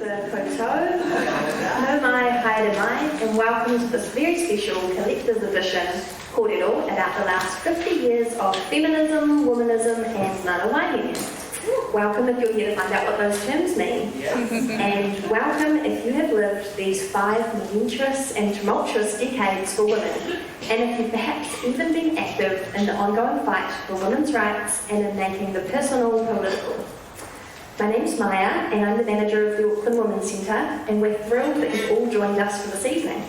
Ora koutou, no mai haere mai, and welcome to this very special collector's edition kōrero about the last 50 years of feminism, womanism and Mana Wahine. Welcome if you're here to find out what those terms mean. And welcome if you have lived these 5 momentous and tumultuous decades for women, and if you've perhaps even been active in the ongoing fight for women's rights and in making the personal political. My name's Maya, and I'm the manager of the Auckland Women's Centre, and we're thrilled that you've all joined us for this evening.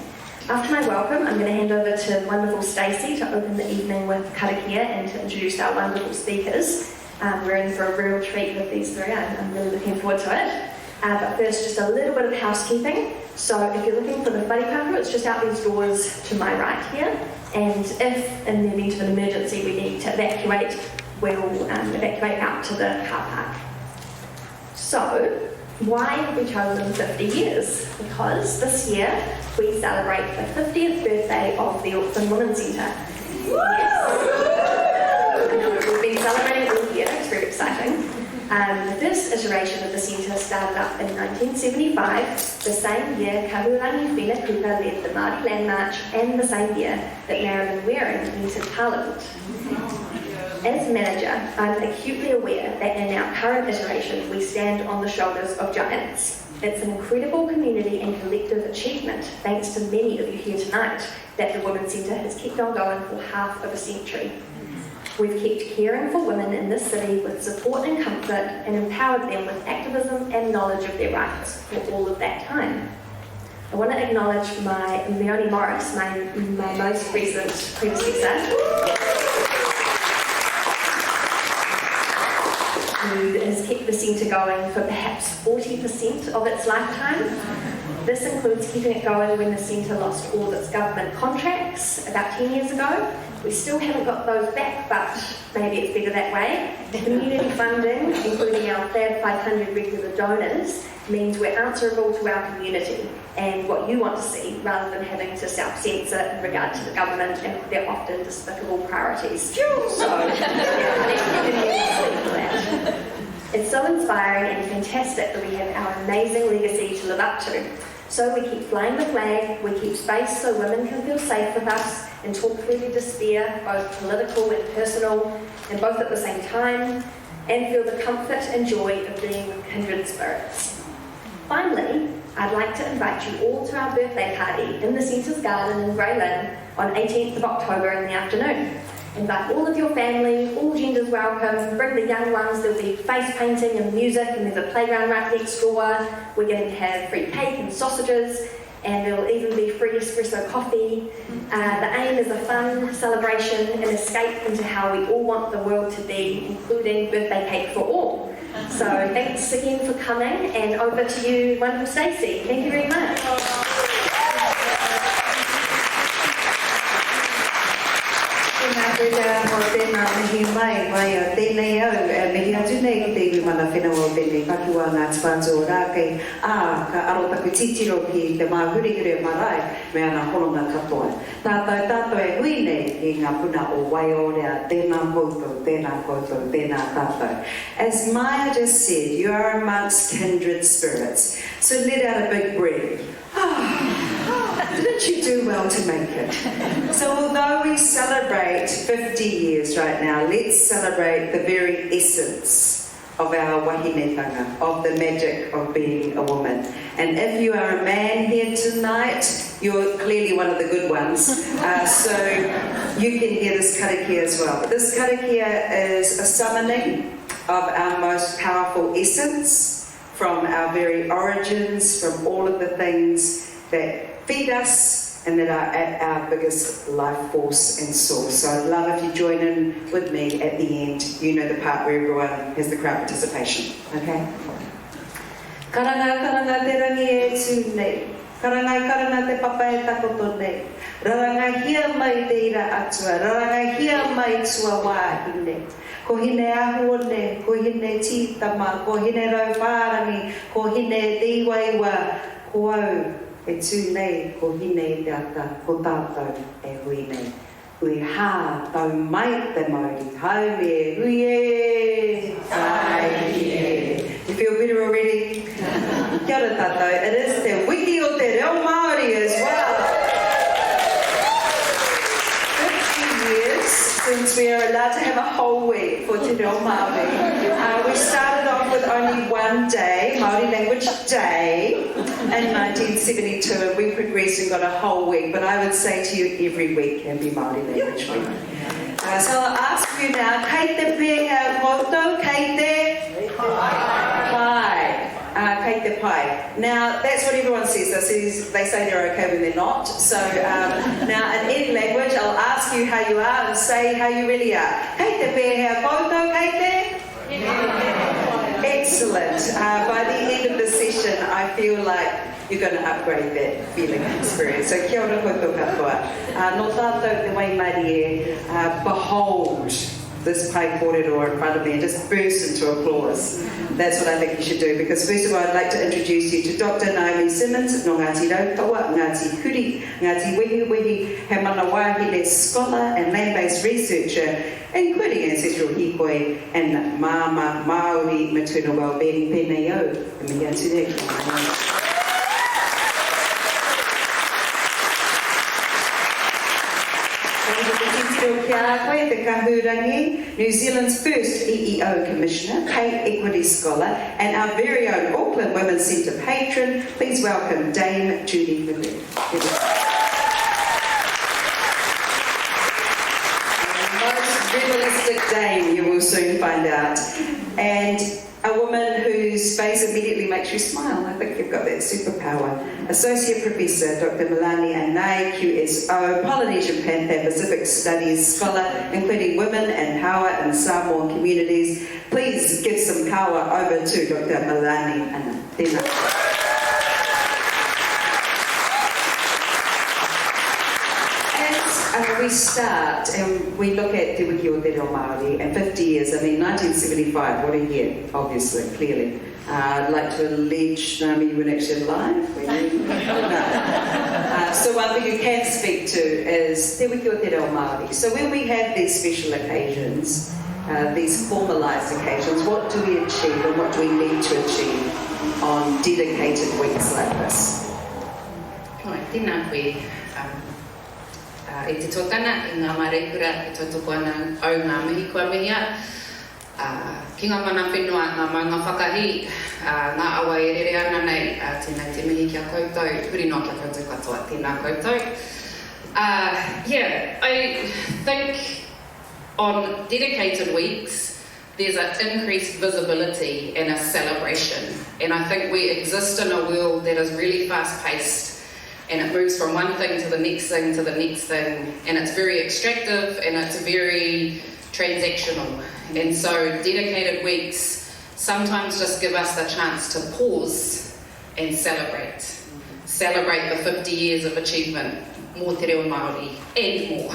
After my welcome, I'm going to hand over to wonderful Stacey to open the evening with karakia and to introduce our wonderful speakers. We're in for a real treat with these three. I'm really looking forward to it. But first, just a little bit of housekeeping. So if you're looking for the wharikapu, it's just out these doors to my right here. And if, in the event of an emergency, we need to evacuate, we'll evacuate out to the car park. So, why have we chosen 50 years? Because this year we celebrate the 50th birthday of the Auckland Women's Centre. Yes. We've been celebrating all year, it's very exciting. The first iteration of the centre started up in 1975, the same year Kahurangi Whenekuka led the Māori Land March, and the same year that Marilyn Waring entered Parliament. As manager, I'm acutely aware that in our current iteration we stand on the shoulders of giants. It's an incredible community and collective achievement, thanks to many of you here tonight, that the Women's Centre has kept on going for half of a century. We've kept caring for women in this city with support and comfort, and empowered them with activism and knowledge of their rights for all of that time. I want to acknowledge my Melani Morris, my most recent predecessor, who has kept the centre going for perhaps 40% of its lifetime. This includes keeping it going when the centre lost all of its government contracts about 10 years ago. We still haven't got those back, but maybe it's better that way. Community funding, including our FAB 500 regular donors, means we're answerable to our community and what you want to see, rather than having to self-censor in regard to the government and their often despicable priorities. So, it's so inspiring and fantastic that we have our amazing legacy to live up to. So we keep flying the flag, we keep space so women can feel safe with us and talk through their despair, both political and personal, and both at the same time, and feel the comfort and joy of being with kindred spirits. Finally, I'd like to invite you all to our birthday party in the Centre's garden in Grey Lynn on 18th of October in the afternoon. Invite all of your family, all genders welcome, bring the young ones, there'll be face painting and music, and there's a playground right next door. We're going to have free cake and sausages, and there'll even be free espresso coffee. The aim is a fun celebration and escape into how we all want the world to be, including birthday cake for all. So thanks again for coming, and over to you, wonderful Stacey. Thank you very much. Tēnā mihi mai o tēnei au, mihi atu nei ki te iwi mana whenua o tēnei pakiwa ngā tātou rākei, ka arotaku titiro ki te māhurihuri o marae, me ana horonga katoa. Tātou e hui nei i ngā puna o Waiorea, tēnā koutou, tēnā tātou. As Maya just said, you are amongst kindred spirits, so let out a big breath. Didn't you do well to make it? So although we celebrate 50 years right now, let's celebrate the very essence of our wahinetanga, of the magic of being a woman. And if you are a man here tonight, you're clearly one of the good ones. So you can hear this karakia as well. But this karakia is a summoning of our most powerful essence, from our very origins, from all of the things that feed us and that are at our biggest life force and source. So I'd love if you join in with me at the end. You know the part where everyone has the crowd participation, okay? Karanga te rangi e tū nei, karanga te papa e takoto nei, raranga hia mai te ira atua, raranga hia mai tua wāhine. Ko hine ahua ne, ko hine tītama, ko hine rauwhārangi, ko hine te iwaiwa, ko au. E tū nei, ko hine te ata, ko tātou e hui nei. Hui hā, tau mai te mauri, hau me, hui e, tai e. You feel better already? Kia ora tātou. It is Te Wiki o Te Reo Māori as well. 50 years since we are allowed to have a whole week for Te Reo Māori. We started off with only one day, Māori Language Day, in 1972, and we progressed and got a whole week. But I would say to you, every week can be Māori Language Week. So I'll ask you now, kei te pēhea koto, kei te pai. Kei te pai. Now, that's what everyone says. They say they're okay when they're not. So now, in any language, I'll ask you how you are and say how you really are. Kei te pēhea koto, kei te? Excellent. By the end of the session, I feel like you're going to upgrade that feeling experience. So kia ora koutou katoa. No tātou te waimari e, behold this pai kōrero in front of me and just burst into applause. That's what I think you should do, because first of all, I'd like to introduce you to Dr Naomi Simmonds, no Ngāti Rautawa, Ngāti Kuri, Ngāti Wehi, he Mana Wahine scholar and land-based researcher, including ancestral hikoi and Māma Māori maternal wellbeing, pēnei au, e mihi atu nei. New Zealand's first EEO Commissioner, Pay Equity Scholar, and our very own Auckland Women's Centre patron. Please welcome Dame Judy McGregor. Most realistic Dame, you will soon find out. And a woman whose face immediately makes you smile. I think you've got that superpower. Associate Professor Dr Melani Anae, QSO, Polynesian Pan-Pacific Studies Scholar, including women and power in Samoan communities. Please give some power over to Dr Melani Anae. We start and we look at Te Wiki o Te Reo Māori and 50 years, I mean 1975, what a year, obviously, clearly. I'd like to allege, Naomi, you weren't actually alive, were you? No. So one thing you can speak to is Te Wiki o Te Reo Māori. So when we have these special occasions, these formalised occasions, what do we achieve and what do we need to achieve on dedicated weeks like this? Tēnā koe. E te tōtana, i ngā marekura, e tōtuku ana au ngā mihi kua mihia. Ki ngā mana whenua, ngā maunga whakahi, ngā awa e rere ana nei, tēnei te mihi kia koutou, huri no kia koutou katoa, tēnā koutou. Yeah, I think on dedicated weeks, there's an increased visibility and a celebration. And I think we exist in a world that is really fast-paced, and it moves from one thing to the next thing to the next thing, and it's very extractive and it's very transactional. And so dedicated weeks sometimes just give us the chance to pause and celebrate. Celebrate the 50 years of achievement, mō te reo Māori, and more.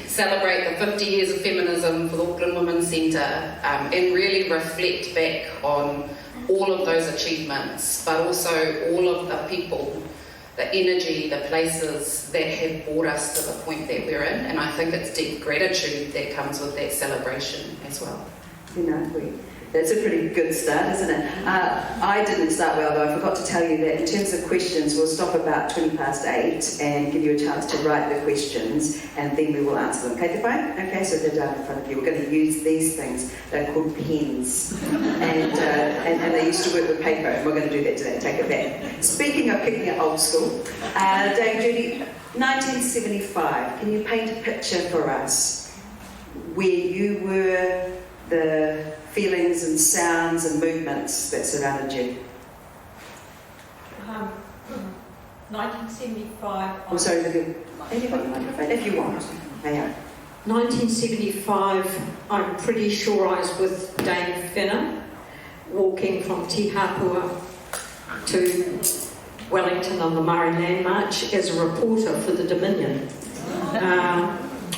Celebrate the 50 years of feminism for the Auckland Women's Centre, and really reflect back on all of those achievements, but also all of the people, the energy, the places that have brought us to the point that we're in. And I think it's deep gratitude that comes with that celebration as well. You know, that's a pretty good start, isn't it? I didn't start well, though. I forgot to tell you that in terms of questions, we'll stop about 8:20 and give you a chance to write the questions, and then we will answer them. Okay, fine? Okay, so they're down in front of you. We're going to use these things. They're called pens. And they used to work with paper, and we're going to do that today. Take it back. Speaking of kicking it old school, Dame Judy, 1975, can you paint a picture for us where you were, the feelings and sounds and movements that surrounded you? 1975. I'm sorry, have you got your microphone? If you want. Yeah. 1975, I'm pretty sure I was with Dame Finna, walking from Te Hapua to Wellington on the Murray Land March as a reporter for the Dominion.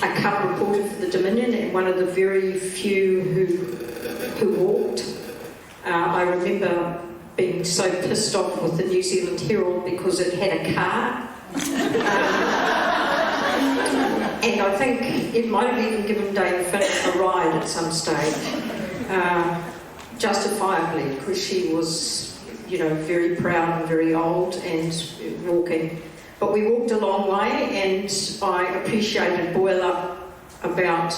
A cub reporter for the Dominion, and one of the very few who walked. I remember being so pissed off with the New Zealand Herald because it had a car. And I think it might have even given Dame Finn a ride at some stage, justifiably, because she was very proud and very old and walking. But we walked a long way, and I appreciated Boiler about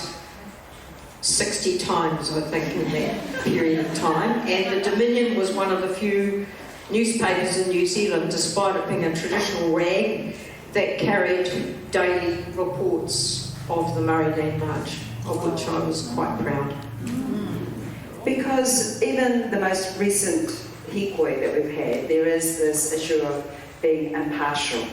60 times, I think, in that period of time. And the Dominion was one of the few newspapers in New Zealand, despite it being a traditional rag, that carried daily reports of the Murray Land March, of which I was quite proud. Because even the most recent hikoi that we've had, there is this issue of being impartial.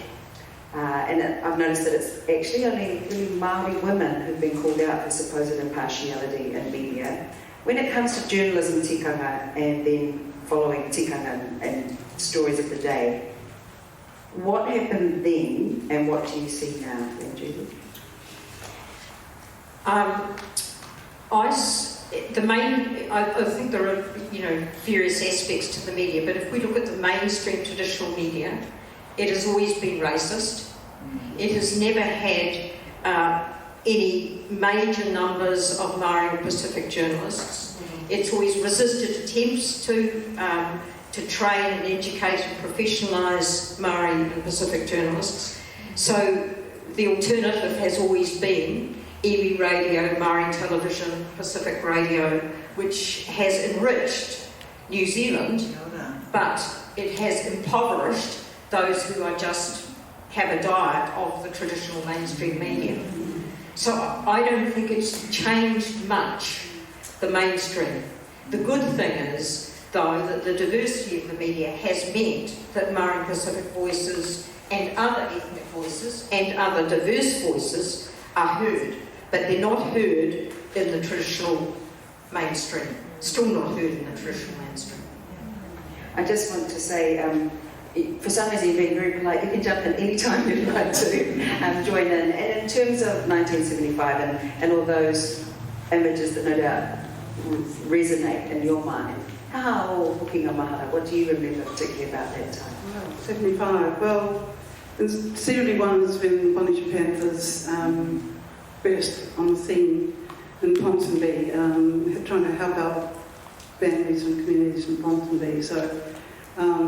And I've noticed that it's actually only really Māori women who've been called out for supposed impartiality in media. When it comes to journalism tikanga and then following tikanga and stories of the day, what happened then and what do you see now, Judy? I think there are various aspects to the media, but if we look at the mainstream traditional media, it has always been racist. It has never had any major numbers of Māori or Pacific journalists. It's always resisted attempts to train and educate and professionalise Māori and Pacific journalists. So the alternative has always been iwi radio, Māori television, Pacific radio, which has enriched New Zealand, but it has impoverished those who are just have a diet of the traditional mainstream media. So I don't think it's changed much, the mainstream. The good thing is, though, that the diversity of the media has meant that Māori and Pacific voices and other ethnic voices and other diverse voices are heard, but they're not heard in the traditional mainstream. Still not heard in the traditional mainstream. I just want to say, for some reason you've been very polite. You can jump in any time you'd like to join in. And in terms of 1975 and all those images that no doubt resonate in your mind, how Hokinga Mahara, what do you remember particularly about that time? Well, 75. Well, 71 was when Wāniki Panthers burst on the scene in Ponsonby, trying to help out families and communities in Ponsonby. So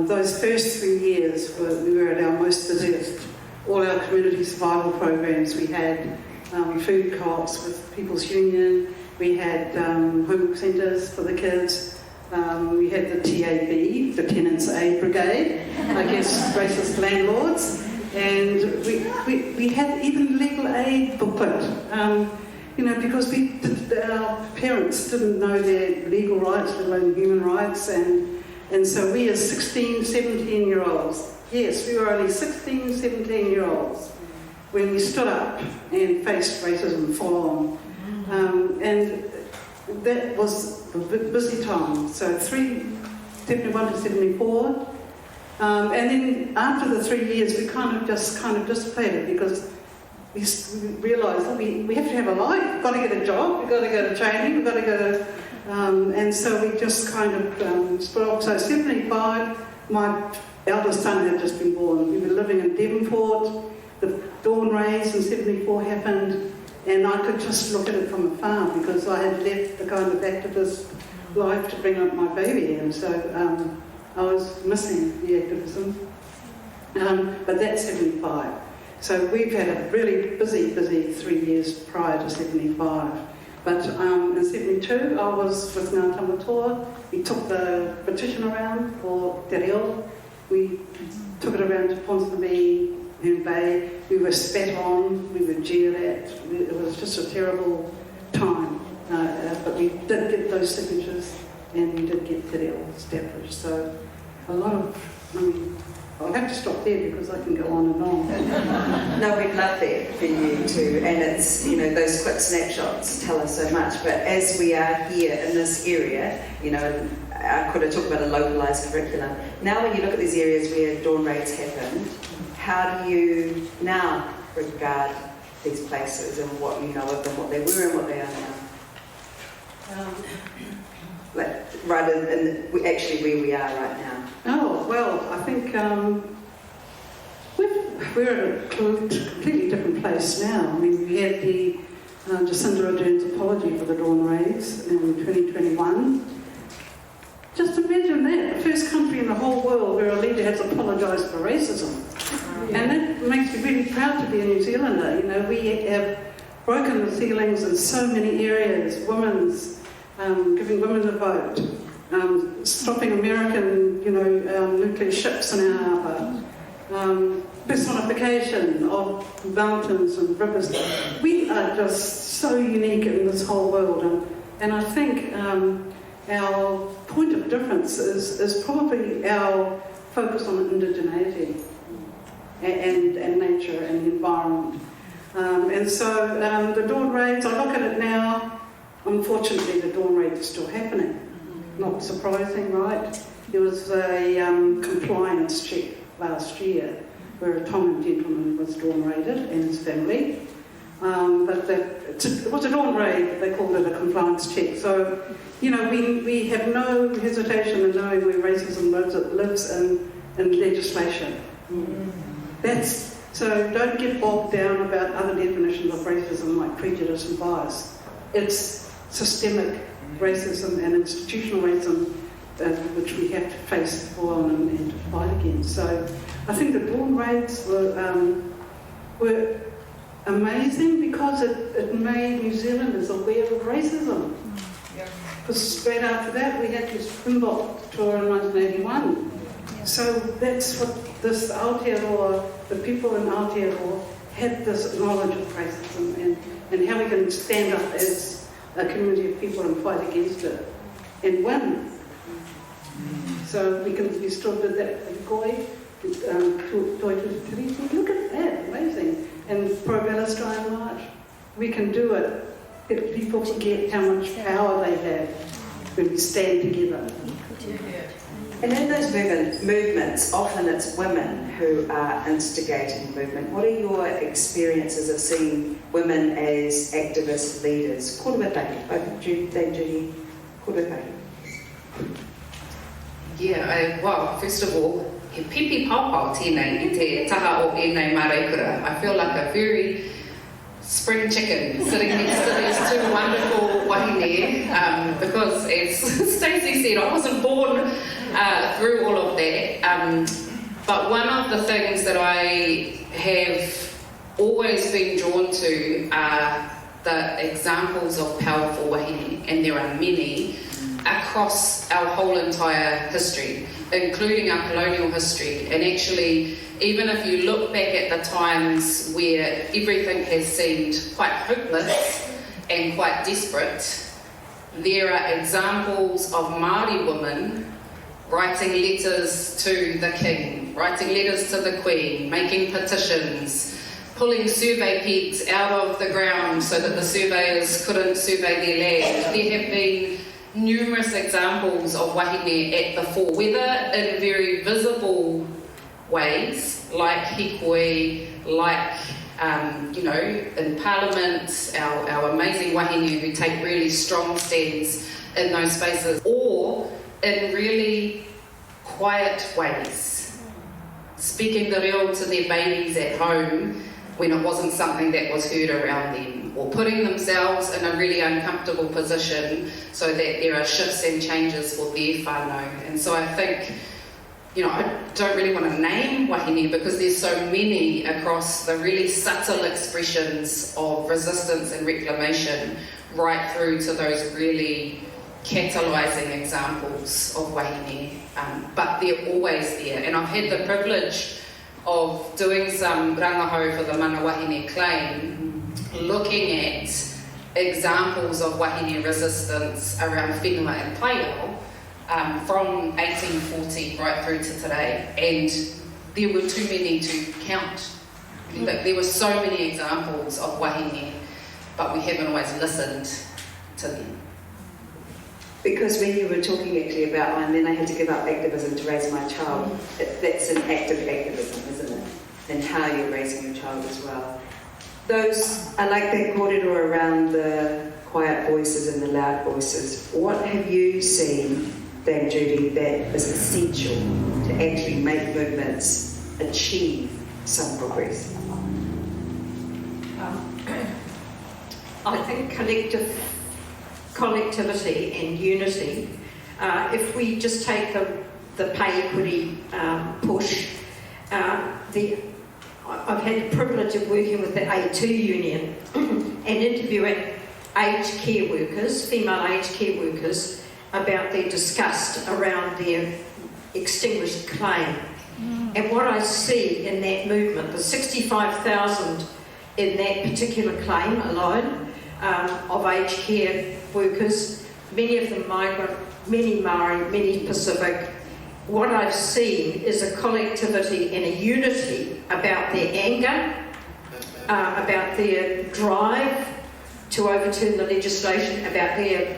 those first 3 years we were at our most busiest. All our community survival programs, we had food co-ops with People's Union, we had homework centres for the kids, we had the TAB, the Tenants Aid Brigade, against racist landlords, and we had even legal aid booklet, because our parents didn't know their legal rights, let alone human rights, and so we as 16, 17-year-olds, yes, we were only 16, 17-year-olds when we stood up and faced racism full on. And that was a busy time. So 71 to 74. And then after the 3 years, we kind of dissipated because we realised that we have to have a life. We've got to get a job, we've got to go to training, we've got to go and so we just kind of split off. So 75, my eldest son had just been born. We were living in Devonport. The dawn raids in 74 happened, and I could just look at it from afar because I had left the kind of activist life to bring up my baby, and so I was missing the activism. But that's 75. So we've had a really busy 3 years prior to 75. But in 72, I was with Ngā Tamatoa. We took the petition around for Te Reo. We took it around to Ponsonby, Herne Bay. We were spat on, we were jeered at. It was just a terrible time. But we did get those signatures, and we did get Te Reo established. So a lot of, I'll have to stop there because I can go on and on. No, we'd love that for you too, and it's, those quick snapshots tell us so much, but as we are here in this area, I could have talked about a localised curriculum. Now when you look at these areas where dawn raids happened, how do you now regard these places and what you know of them, what they were and what they are now? Rather than actually where we are right now. Oh, well, I think we're at a completely different place now. I mean, we had the Jacinda Ardern's apology for the dawn raids in 2021. Just imagine that, the first country country in the whole world where a leader has apologised for racism. And that makes me really proud to be a New Zealander. You know, we have broken the ceilings in so many areas. Giving women a vote, stopping American, nuclear ships in our harbour, personification of mountains and rivers. We are just so unique in this whole world, and I think our point of difference is probably our focus on indigeneity and nature and the environment. And so the dawn raids, I look at it now, unfortunately the dawn raid is still happening. Not surprising, right? There was a compliance check last year where a Tongan gentleman was dawn raided and his family. But it was a dawn raid, but they called it a compliance check. So, we have no hesitation in knowing where racism lives in legislation. So don't get bogged down about other definitions of racism like prejudice and bias. It's systemic racism and institutional racism which we have to face full on and to fight against. So I think the dawn raids were amazing because it made New Zealanders aware of racism. Because straight after that we had this Springbok tour in 1981. So that's what this Aotearoa, the people in Aotearoa had this knowledge of racism and how we can stand up as a community of people and fight against it and win. So we still did that in Koi, look at that, amazing. And pro-Palestine March, we can do it if people forget how much power they have when we stand together. And in those movements, often it's women who are instigating the movement. What are your experiences of seeing women as activist leaders? Judy, well, first of all, he pipi paupau tēnei I te taha o ēnei maraikura. I feel like a very spring chicken sitting next to these two wonderful wahine, because as Stacey said, I wasn't born through all of that. But one of the things that I have always been drawn to are the examples of powerful wahine, and there are many across our whole entire history, including our colonial history. And actually, even if you look back at the times where everything has seemed quite hopeless and quite desperate, there are examples of Māori women writing letters to the king, writing letters to the queen, making petitions, pulling survey pegs out of the ground so that the surveyors couldn't survey their land. There have been numerous examples of wahine at the fore, whether in very visible ways, like hikoi, like, in Parliament, our amazing wahine who take really strong stands in those spaces, or in really quiet ways, speaking the reo to their babies at home when it wasn't something that was heard around them, or putting themselves in a really uncomfortable position so that there are shifts and changes for their whānau. And so I think, I don't really want to name wahine because there's so many across the really subtle expressions of resistance and reclamation, right through to those really catalysing examples of wahine, but they're always there. And I've had the privilege of doing some rangahau for the Mana Wahine claim, looking at examples of wahine resistance around whenua and paiao from 1840 right through to today, and there were too many to count. There were so many examples of wahine, but we haven't always listened to them. Because when you were talking actually about, and then I had to give up activism to raise my child, that's an act of activism, isn't it? And how you're raising your child as well. I like that corridor around the quiet voices and the loud voices. What have you seen, Dame Judy, that is essential to actually make movements achieve some progress? I think collectivity and unity. If we just take a the pay equity push. I've had the privilege of working with the A2 union and interviewing aged care workers, female aged care workers, about their disgust around their extinguished claim. And what I see in that movement, the 65,000 in that particular claim alone of aged care workers, many of them migrant, many Maori, many Pacific. What I've seen is a collectivity and a unity about their anger, about their drive to overturn the legislation, about their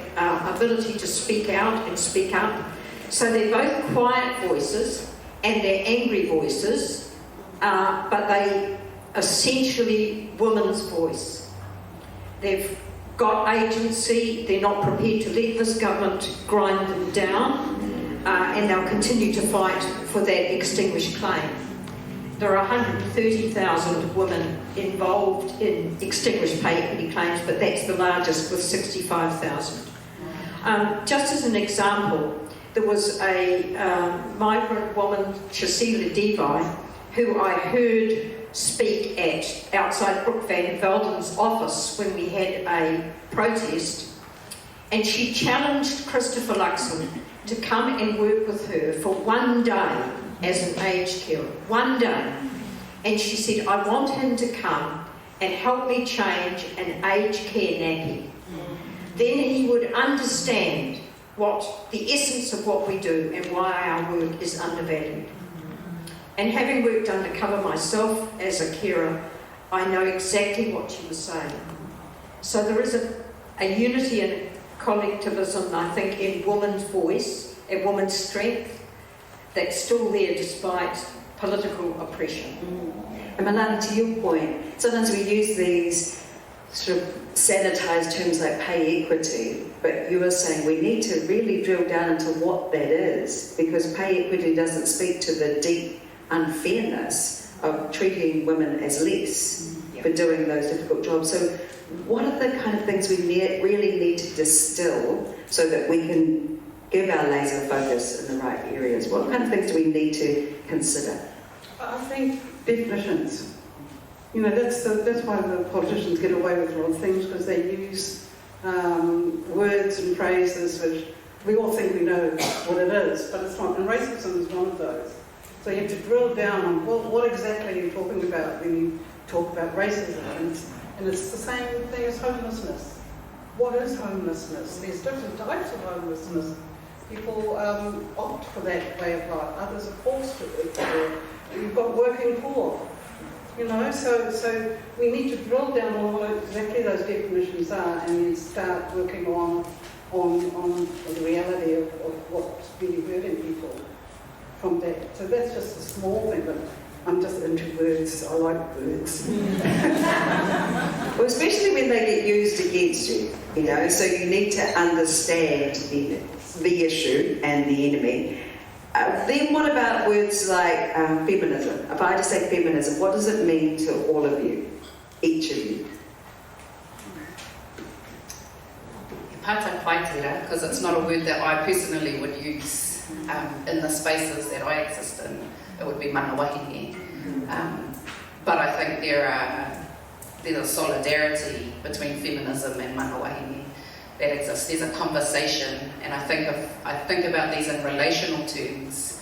ability to speak out and speak up. So they're both quiet voices and they're angry voices, but they essentially women's voice. They've got agency, they're not prepared to let this government grind them down, and they'll continue to fight for that extinguished claim. There are 130,000 women involved in extinguished pay equity claims, but that's the largest with 65,000. Just as an example, there was a migrant woman, Cecilia Devi, who I heard speak at outside Brooke Van Velden's office when we had a protest, and she challenged Christopher Luxon to come and work with her for one day as an aged carer, one day. And she said, I want him to come and help me change an aged care nappy. Then he would understand what the essence of what we do and why our work is undervalued. And having worked undercover myself as a carer, I know exactly what she was saying. So there is a unity and collectivism, I think, in women's voice and women's strength that's still there despite political oppression. And Melani, to your point, sometimes we use these sort of sanitised terms like pay equity, but you were saying we need to really drill down into what that is, because pay equity doesn't speak to the deep unfairness of treating women as less for doing those difficult jobs. So what are the kind of things we really need to distill so that we can give our laser focus in the right areas? What kind of things do we need to consider? I think definitions. You know, that's why the politicians get away with a lot of things, because they use words and phrases which we all think we know what it is, but it's not. And racism is one of those. So you have to drill down on what exactly you're talking about when you talk about racism. And it's the same thing as homelessness. What is homelessness? There's different types of homelessness. People opt for that way of life. Others are forced to work. You've got working poor. You know, so we need to drill down on what exactly those definitions are, and then start working on the reality of what's really hurting people from that. So that's just a small thing, but I'm just into words. I like words. Well, especially when they get used against you, you know, so you need to understand the issue and the enemy. Then what about words like feminism? If I just say feminism, what does it mean to all of you, each of you? Pata paitera, because it's not a word that I personally would use in the spaces that I exist in. It would be Mana Wahine. But I think there's a solidarity between feminism and Mana Wahine that exists. There's a conversation, and I think about these in relational terms,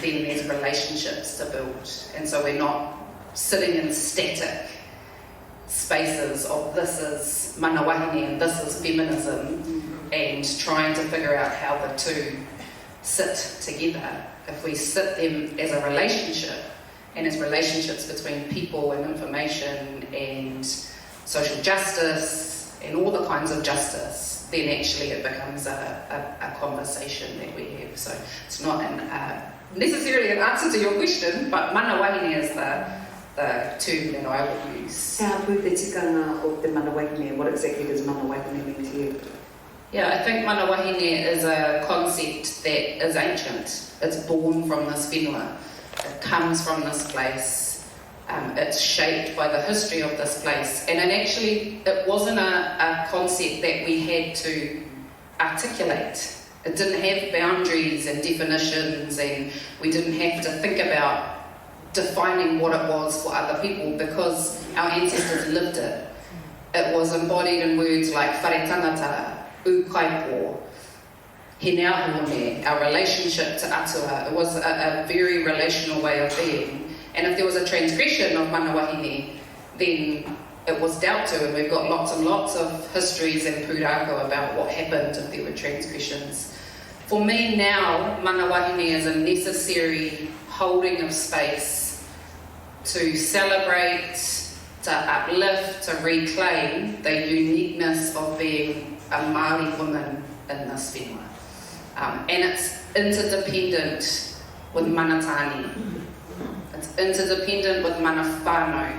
then there's relationships to build. And so we're not sitting in static spaces of this is Mana Wahine and this is feminism, and trying to figure out how the two sit together. If we sit them as a relationship, and as relationships between people and information and social justice and all the kinds of justice, then actually it becomes a conversation that we have. So it's not necessarily an answer to your question, but Mana Wahine is the term that I would use. What exactly does Mana Wahine mean to you? Yeah, I think Mana Wahine is a concept that is ancient. It's born from this whenua. It comes from this place. It's shaped by the history of this place. And it wasn't a concept that we had to articulate It didn't have boundaries and definitions, and we didn't have to think about defining what it was for other people because our ancestors lived it. It was embodied in words like whare tangata, ukaipo, he nao hone, our relationship to atua. It was a very relational way of being. And if there was a transgression of Mana Wahine, then it was dealt to, and we've got lots and lots of histories and pūrākau about what happened if there were transgressions. For me now, Mana Wahine is a necessary holding of space to celebrate, to uplift, to reclaim the uniqueness of being a Māori woman in this whenua. And it's interdependent with manatani. It's interdependent with mana whānau,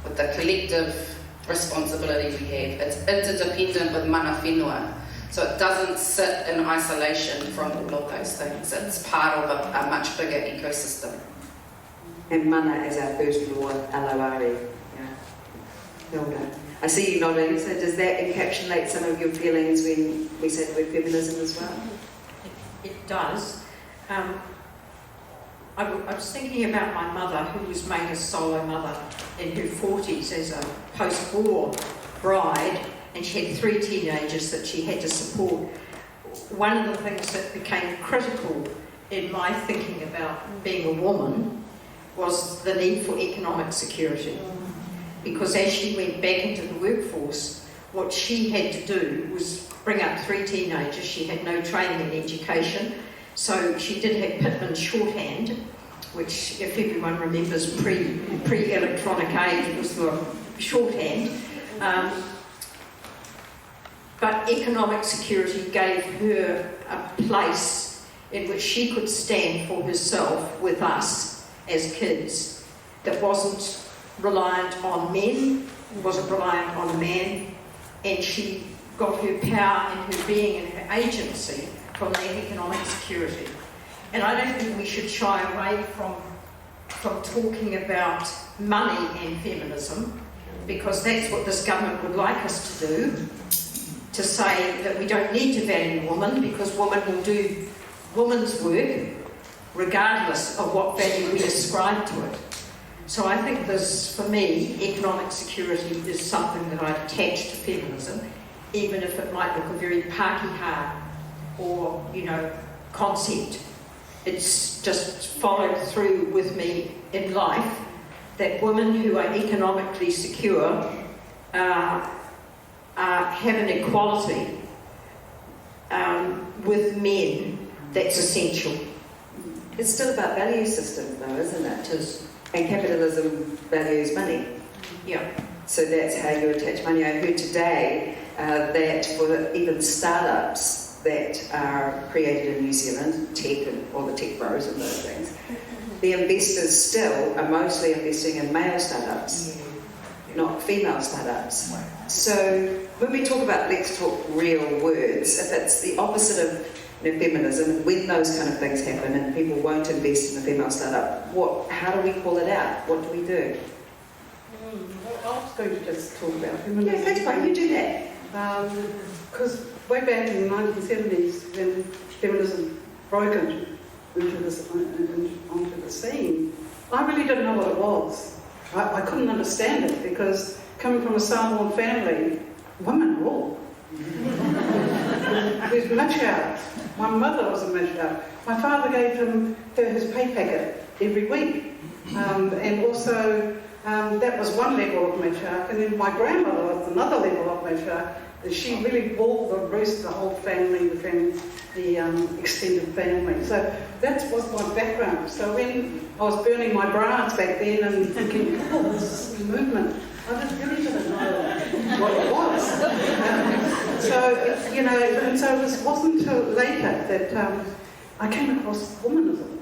with the collective responsibility we have. It's interdependent with mana whenua. So it doesn't sit in isolation from all of those things. It's part of a much bigger ecosystem. And mana is our first law, alawari. Yeah. I see you nodding, so does that encapsulate some of your feelings when we say the word feminism as well? It does. I was thinking about my mother, who was made a solo mother in her 40s as a post-war bride, and she had 3 teenagers that she had to support. One of the things that became critical in my thinking about being a woman was the need for economic security. Because as she went back into the workforce, what she had to do was bring up 3 teenagers. She had no training in education, so she did have Pitman's shorthand, which, if everyone remembers, pre-electronic age was the shorthand. But economic security gave her a place in which she could stand for herself with us as kids, that wasn't reliant on men, wasn't reliant on a man, and she got her power and her being and her agency from that economic security. And I don't think we should shy away from talking about money and feminism, because that's what this government would like us to do, to say that we don't need to value women because women will do women's work regardless of what value we ascribe to it. So I think there's, for me, economic security is something that I attach to feminism, even if it might look a very Pākehā or, concept. It's just followed through with me in life that women who are economically secure have an equality with men that's essential. It's still about value system though, isn't it? It is. And capitalism values money. Yeah. So that's how you attach money. I heard today that for even startups that are created in New Zealand, tech and all the tech bros and those things, the investors still are mostly investing in male startups, not female startups. So when we talk about let's talk real words, if it's the opposite of feminism, when those kind of things happen and people won't invest in a female startup, how do we call it out? What do we do? I was going to just talk about feminism. Yeah, that's fine, you do that. Because way back in the 1970s, when feminism broke onto the scene, I really didn't know what it was. I couldn't understand it because coming from a Samoan family, women are all. There's matriarch. My mother was a matriarch. My father gave her his pay packet every week. And also, that was one level of matriarch. And then my grandmother was another level of matriarch. She really bore the roost of the whole family within the extended family. So that was my background. So when I was burning my bras back then and thinking, oh, this movement, I just really didn't know what it was. So it wasn't until later that I came across womanism.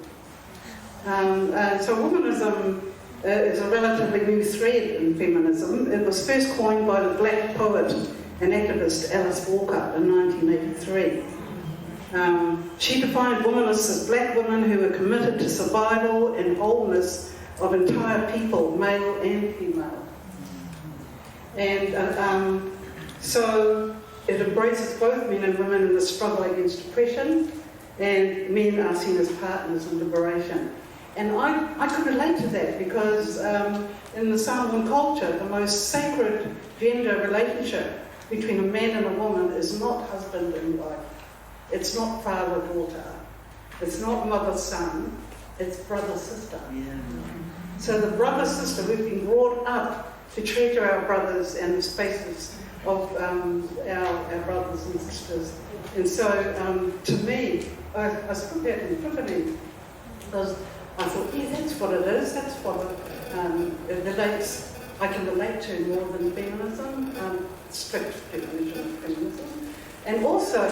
So womanism is a relatively new thread in feminism. It was first coined by the black poet and activist Alice Walker in 1983. She defined womanists as black women who were committed to survival and wholeness of entire people, male and female. And so it embraces both men and women in the struggle against oppression, and men are seen as partners in liberation. And I could relate to that because in the Samoan culture, the most sacred gender relationship between a man and a woman is not husband and wife. It's not father-daughter. It's not mother-son. It's brother-sister. Yeah. So the brother-sister, we've been brought up to treasure our brothers and the spaces of our brothers and sisters. And so, to me, I put that in epiphany because I thought, yeah, that's what it is. That's what it relates. I can relate to more than feminism, strict definition of feminism. And also,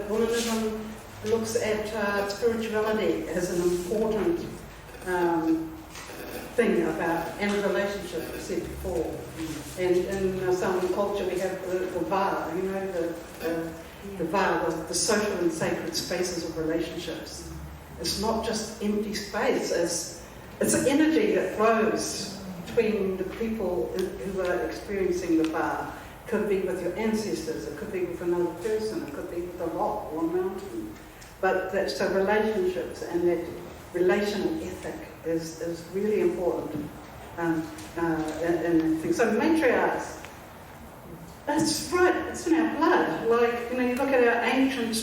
womanism looks at spirituality as an important thing about, and relationship, I said before. And in some culture we have the va, you know, the va, the social and sacred spaces of relationships. It's not just empty space, it's an energy that flows between the people who are experiencing the va. It could be with your ancestors, it could be with another person, it could be with a rock or a mountain. But that's so relationships and that relational ethic is really important in that thing. So matriarchs, that's right, it's in our blood. Like, you know, you look at our ancient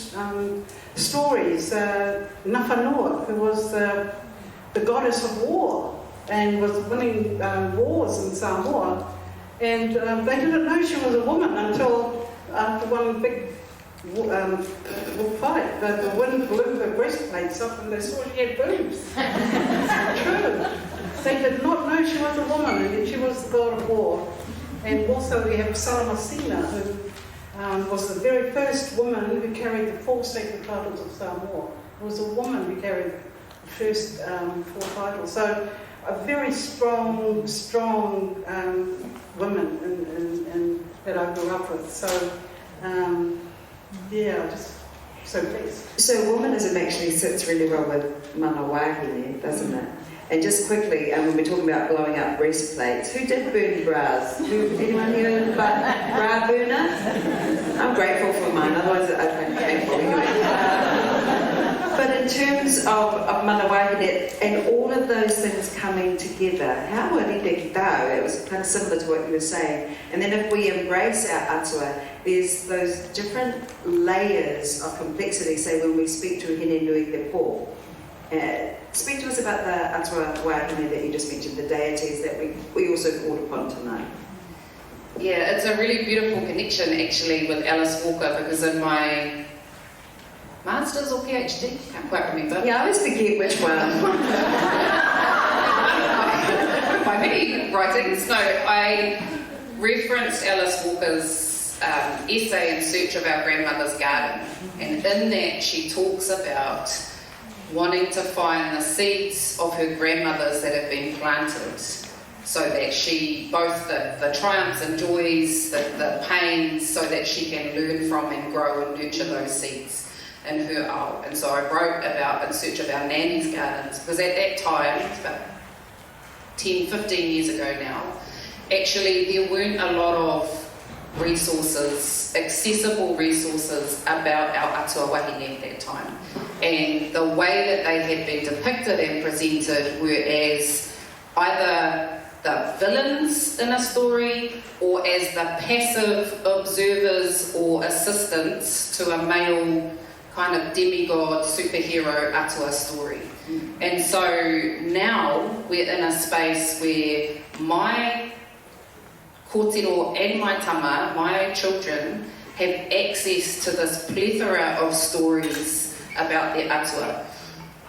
stories, Nawhanua, who was the goddess of war and was winning wars in Samoa, and they didn't know she was a woman until after one big fight. The wind blew her breastplates up and they saw she had boobs. True. They did not know she was a woman and she was the god of war. And also we have Salamasina, who was the very first woman who carried the 4 sacred titles of Samoa. It was a woman who carried the first 4 titles. So a very strong women in that I grew up with. So yeah, just so blessed. So womanism actually sits really well with Mana Wahine, doesn't it? And just quickly, when we're talking about blowing up breastplates, who did burn bras? Anyone here bra burner? I'm grateful for mine, otherwise I'd be painful anyway. But in terms of Mana Wahine and all of those things coming together, how would it go? It was kind of similar to what you were saying. And then if we embrace our atua, there's those different layers of complexity, say when we speak to Hine Nui Te Po. Speak to us about the atua wahine that you just mentioned, the deities that we also called upon tonight. Yeah, it's a really beautiful connection actually with Alice Walker, because in my Master's or PhD, can't quite remember. Yeah, I always forget which one. My many writings, no, I referenced Alice Walker's essay In Search of Our Grandmother's Garden, and in that she talks about wanting to find the seeds of her grandmothers that have been planted, so that she, both the triumphs and joys, the pains, so that she can learn from and grow and nurture those seeds in her ao. And so I wrote about In Search of Our Nanny's Gardens, because at that time, it's about 10, 15 years ago now, actually there weren't a lot of resources, accessible resources about our atua wahine at that time. And the way that they had been depicted and presented were as either the villains in a story or as the passive observers or assistants to a male kind of demigod superhero atua story. And so now we're in a space where my kōtiro and my tama, my children, have access to this plethora of stories about their atua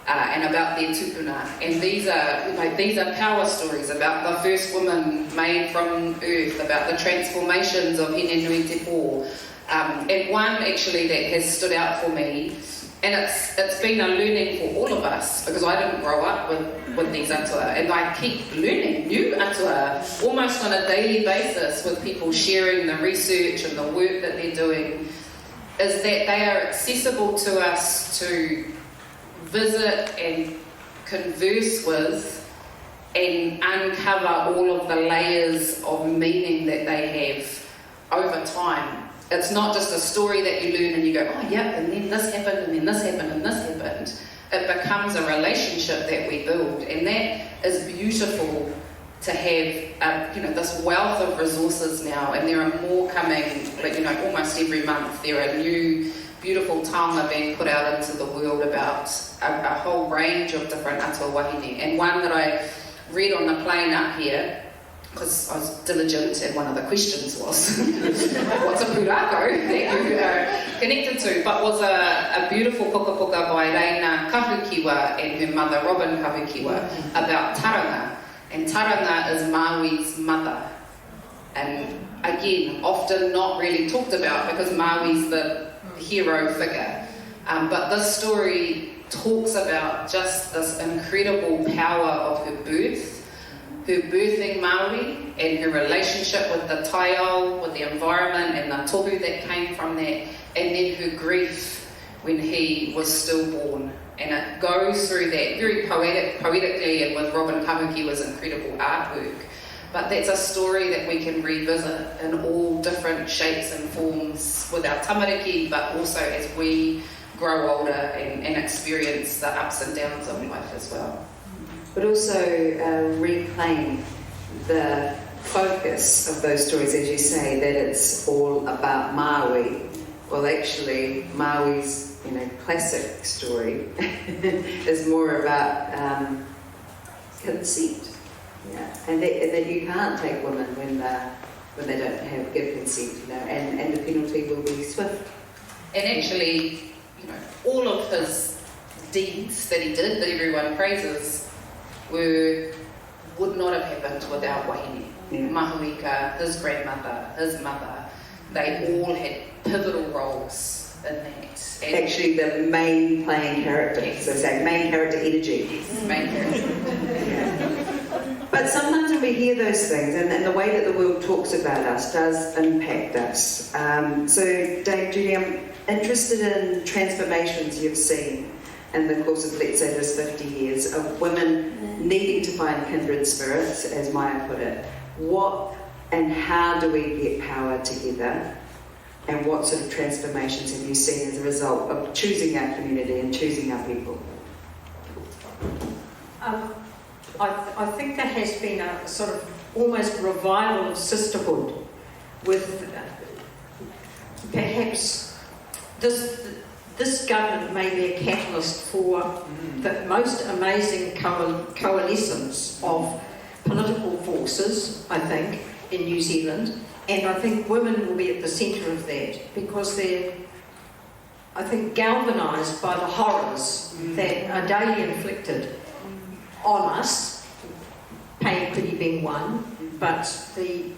and about their tupuna. And these are power stories about the first woman made from earth, about the transformations of Hine Nui Te Po. And one actually that has stood out for me, and it's been a learning for all of us, because I didn't grow up with these atua, and I keep learning new atua almost on a daily basis with people sharing the research and the work that they're doing, is that they are accessible to us to visit and converse with and uncover all of the layers of meaning that they have over time. it's not just a story that you learn and you go, oh yeah, and then this happened, and then this happened, and this happened. It becomes a relationship that we build, and that is beautiful to have, this wealth of resources now, and there are more coming, but almost every month there are new beautiful taonga being put out into the world about a whole range of different atua wahine. And one that I read on the plane up here, because I was diligent, and one of the questions was, what's a pūrākau that you are connected to? But was a beautiful puka by Reina Kahukiwa and her mother, Robin Kahukiwa, about taranga. And taranga is Maui's mother. And again, often not really talked about because Maui's the hero figure. But this story talks about just this incredible power of her birth, her birthing Maui, and her relationship with the taiao, with the environment and the tohu that came from that, and then her grief when he was stillborn. And it goes through that very poetically, and with Robin Kahukiwa's incredible artwork. But that's a story that we can revisit in all different shapes and forms with our tamariki, but also as we grow older and experience the ups and downs of life as well. But also reclaim the focus of those stories, as you say, that it's all about Maui. Well, actually, Maui's classic story is more about consent. Yeah, and that you can't take women when they don't give consent, and the penalty will be swift. And actually, all of his deeds that he did, that everyone praises, would not have happened without Wahine. Yeah. Mahuika, his grandmother, his mother, they all had pivotal roles in that. And Actually, the main playing character, Yes. so say main character energy. main character. But sometimes when we hear those things, and the way that the world talks about us does impact us. So, Dave, Judy, I'm interested in transformations you've seen in the course of, let's say, this 50 years of women needing to find kindred spirits, as Maya put it. What and how do we get power together? And what sort of transformations have you seen as a result of choosing our community and choosing our people? I think there has been a sort of almost revival of sisterhood with perhaps this government may be a catalyst for the most amazing coalescence of political forces, I think, in New Zealand. And I think women will be at the centre of that because they're, I think, galvanised by the horrors that are daily inflicted on us, pain equity being one, but the,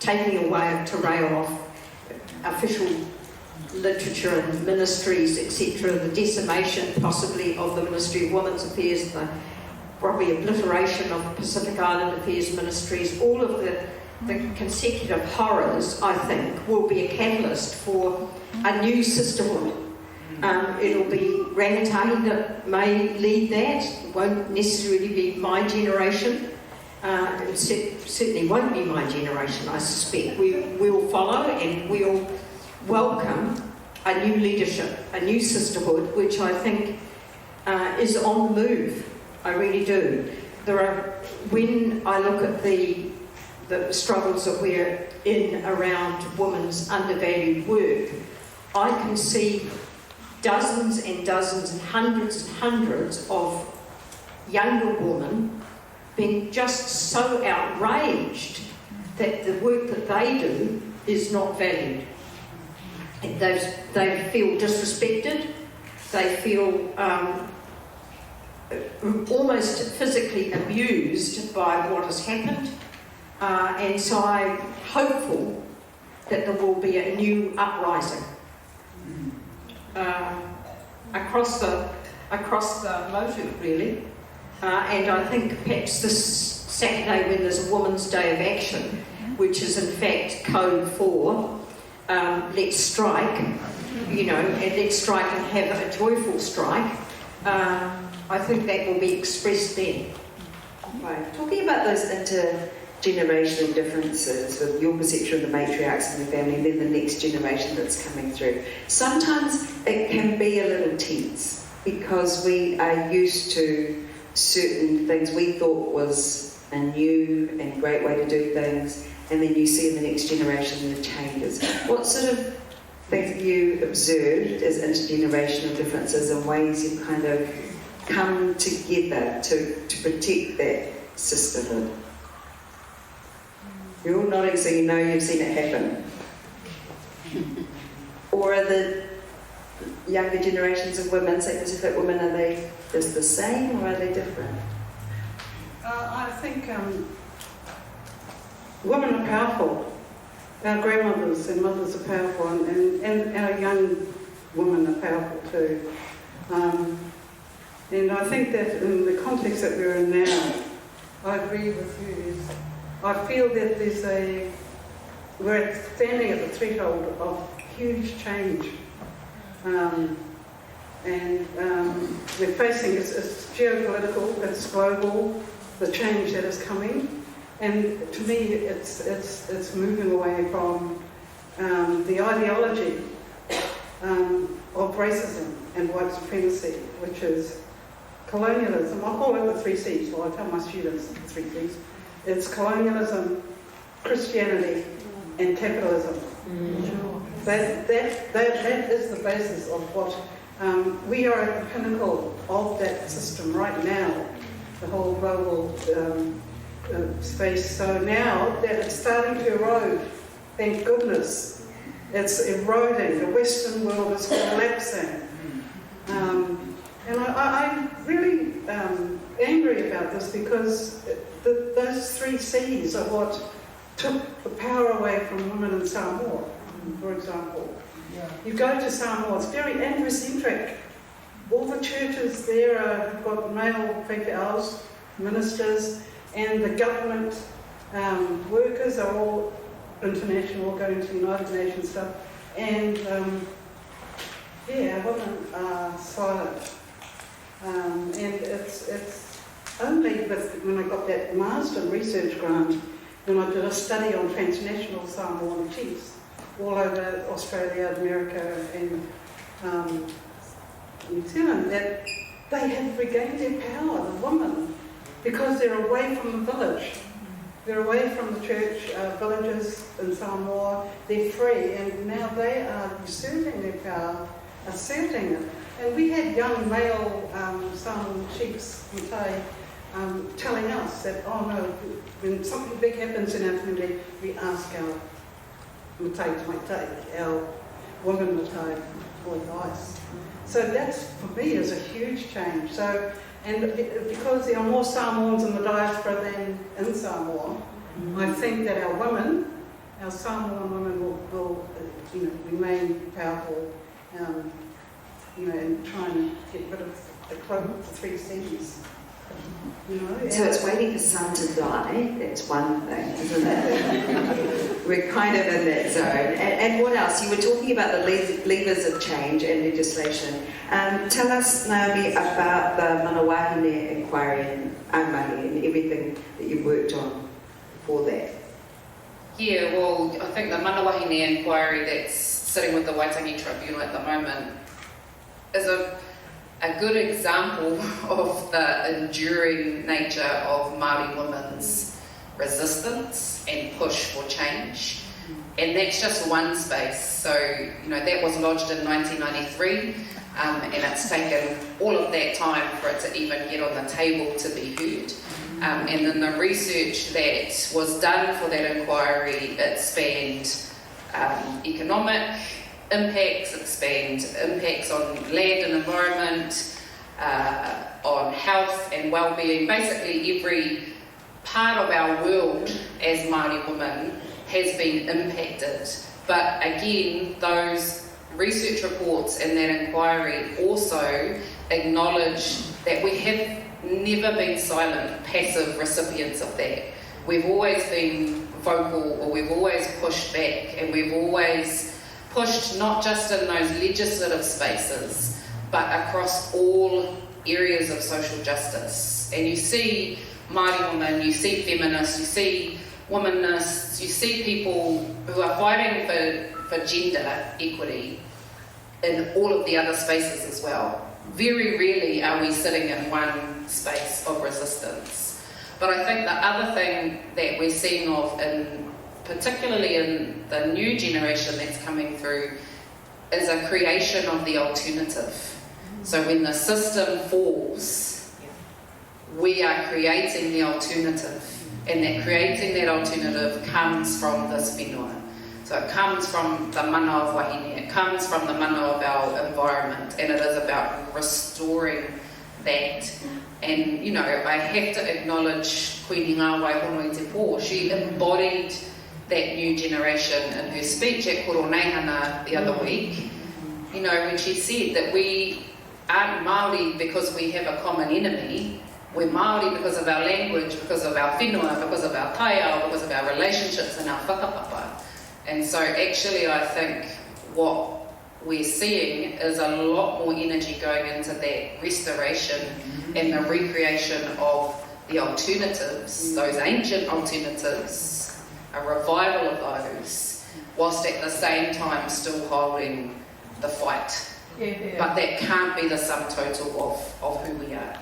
taking away of te reo of official literature and ministries, etc., the decimation possibly of the Ministry of Women's Affairs, the probably obliteration of Pacific Island Affairs ministries, all of the consecutive horrors, I think, will be a catalyst for a new sisterhood. It'll be rangatahi that may lead that. It won't necessarily be my generation. It certainly won't be my generation, I suspect. We'll follow and we'll welcome a new leadership, a new sisterhood, which I think is on the move. I really do. When I look at the struggles that we're in around women's undervalued work, I can see dozens and dozens and hundreds of younger women being just so outraged that the work that they do is not valued. And they feel disrespected, they feel almost physically abused by what has happened. And so I'm hopeful that there will be a new uprising across the motive, really. And I think perhaps this Saturday, when there's a Women's Day of Action, which is in fact code for let's strike, and let's strike and have a joyful strike, I think that will be expressed then. Right. Talking about those intergenerational generational differences with your perception of the matriarchs in the family and then the next generation that's coming through. Sometimes it can be a little tense because we are used to certain things we thought was a new and great way to do things, and then you see in the next generation the changes. What sort of things have you observed as intergenerational differences and ways you kind of come together to protect that sisterhood? You're all nodding so you know you've seen it happen. Or are the younger generations of women, say Pacific women, are they just the same or are they different? I think women are powerful. Our grandmothers and mothers are powerful, and our young women are powerful too. And I think that in the context that we're in now, I agree with you. I feel that we're standing at the threshold of huge change. We're facing, it's geopolitical, it's global, the change that is coming. And to me, it's moving away from the ideology of racism and white supremacy, which is colonialism. I call it the 3 C's, so I tell my students the 3 C's. It's colonialism, Christianity, and capitalism. That is the basis of what we are at the pinnacle of that system right now, the whole global space. So now that it's starting to erode, thank goodness, it's eroding. The Western world is collapsing. And I'm really angry about this because those 3 C's are what took the power away from women in Samoa, for example. You go to Samoa, it's very androcentric. All the churches there have got male whaka'aus, ministers, and the government workers are all international, going to United Nations stuff. And women are silent. And it's only when I got that Master Research grant, when I did a study on transnational Samoan chiefs all over Australia, America, and New Zealand, that they have regained their power, the women, because they're away from the village. They're away from the church villages in Samoa. They're free, and now they are usurping their power, asserting it. And we had young male Samoan chiefs, Matai, telling us that, oh no, when something big happens in our community, we ask our Matai, our women Matai, for advice. So that's, for me, is a huge change. So, and because there are more Samoans in the diaspora than in Samoa, I think that our women, our Samoan women will remain powerful, and try and get rid of the cloak of the 3 C's. So it's waiting for sun to die. That's one thing, isn't it? We're kind of in that zone. And what else? You were talking about the levers of change and legislation. Tell us, Naomi, about the Mana Wahine inquiry and Anae and everything that you've worked on before that. Yeah, well, I think the Mana Wahine inquiry that's sitting with the Waitangi Tribunal at the moment is a good example of the enduring nature of Māori women's resistance and push for change. And that's just one space. So, that was lodged in 1993, and it's taken all of that time for it to even get on the table to be heard. And then the research that was done for that inquiry, it spanned economic impacts, it spanned impacts on land and environment, on health and well-being. Basically every part of our world as Māori women has been impacted. But again, those research reports and that inquiry also acknowledge that we have never been silent, passive recipients of that. We've always been vocal, or we've always pushed back, and we've always pushed not just in those legislative spaces, but across all areas of social justice. And you see Māori women, you see feminists, you see womanists, you see people who are fighting for gender equity in all of the other spaces as well. Very rarely are we sitting in one space of resistance. But I think the other thing that we're seeing of, particularly in the new generation that's coming through, is a creation of the alternative. So when the system falls, we are creating the alternative, and that creating that alternative comes from this whenua. So it comes from the Mana Wahine, it comes from the mana of our environment, and it is about restoring that. And, you know, I have to acknowledge Queen Ngāwai Honui Te Pō. She embodied that new generation in her speech at Koroneihana the other week. You know, when she said that we aren't Māori because we have a common enemy, we're Māori because of our language, because of our whenua, because of our taiao, because of our relationships and our whakapapa. And so actually I think what we're seeing is a lot more energy going into that restoration and the recreation of the alternatives, those ancient alternatives, a revival of those, whilst at the same time still holding the fight. But that can't be the sum total of who we are.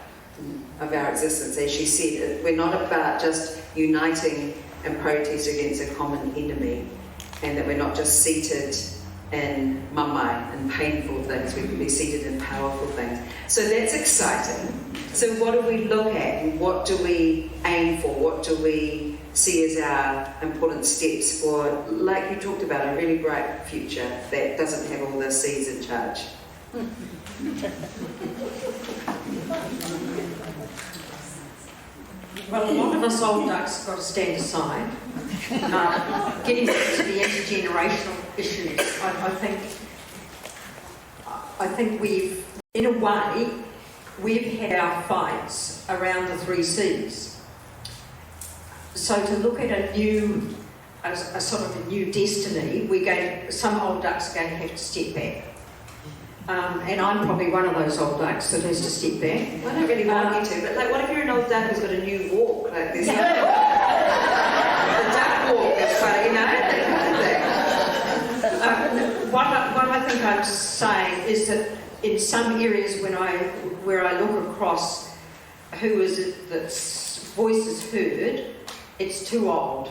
Of our existence, as she said, we're not about just uniting and protest against a common enemy, and that we're not just seated in mamai and painful things, we can be seated in powerful things. So that's exciting. So what do we look at, and what do we aim for? What do we see as our important steps for, like you talked about, a really bright future that doesn't have all the C's in charge? Well, a lot of us old ducks have got to stand aside. Getting back to the intergenerational issues, I think we've, in a way, we've had our fights around the 3 C's. So to look at a sort of a new destiny, some old ducks are going to have to step back. And I'm probably one of those old ducks that has to step back. I don't really want you to, but like, what if you're an old duck who's got a new walk? Like this, the duck walk, that's funny, you know, that kind of thing. What I think I'm saying is that in some areas where I look across who is it that's voice is heard, it's too old.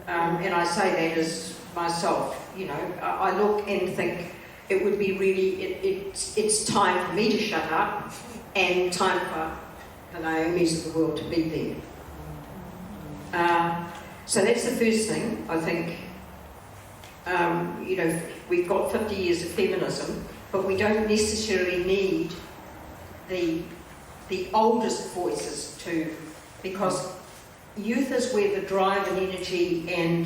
And I say that as myself, you know, I look and think, it would be really, it's time for me to shut up and time for the Naomis of the world to be there. So that's the first thing, I think. You know, we've got 50 years of feminism, but we don't necessarily need the oldest voices because youth is where the drive and energy and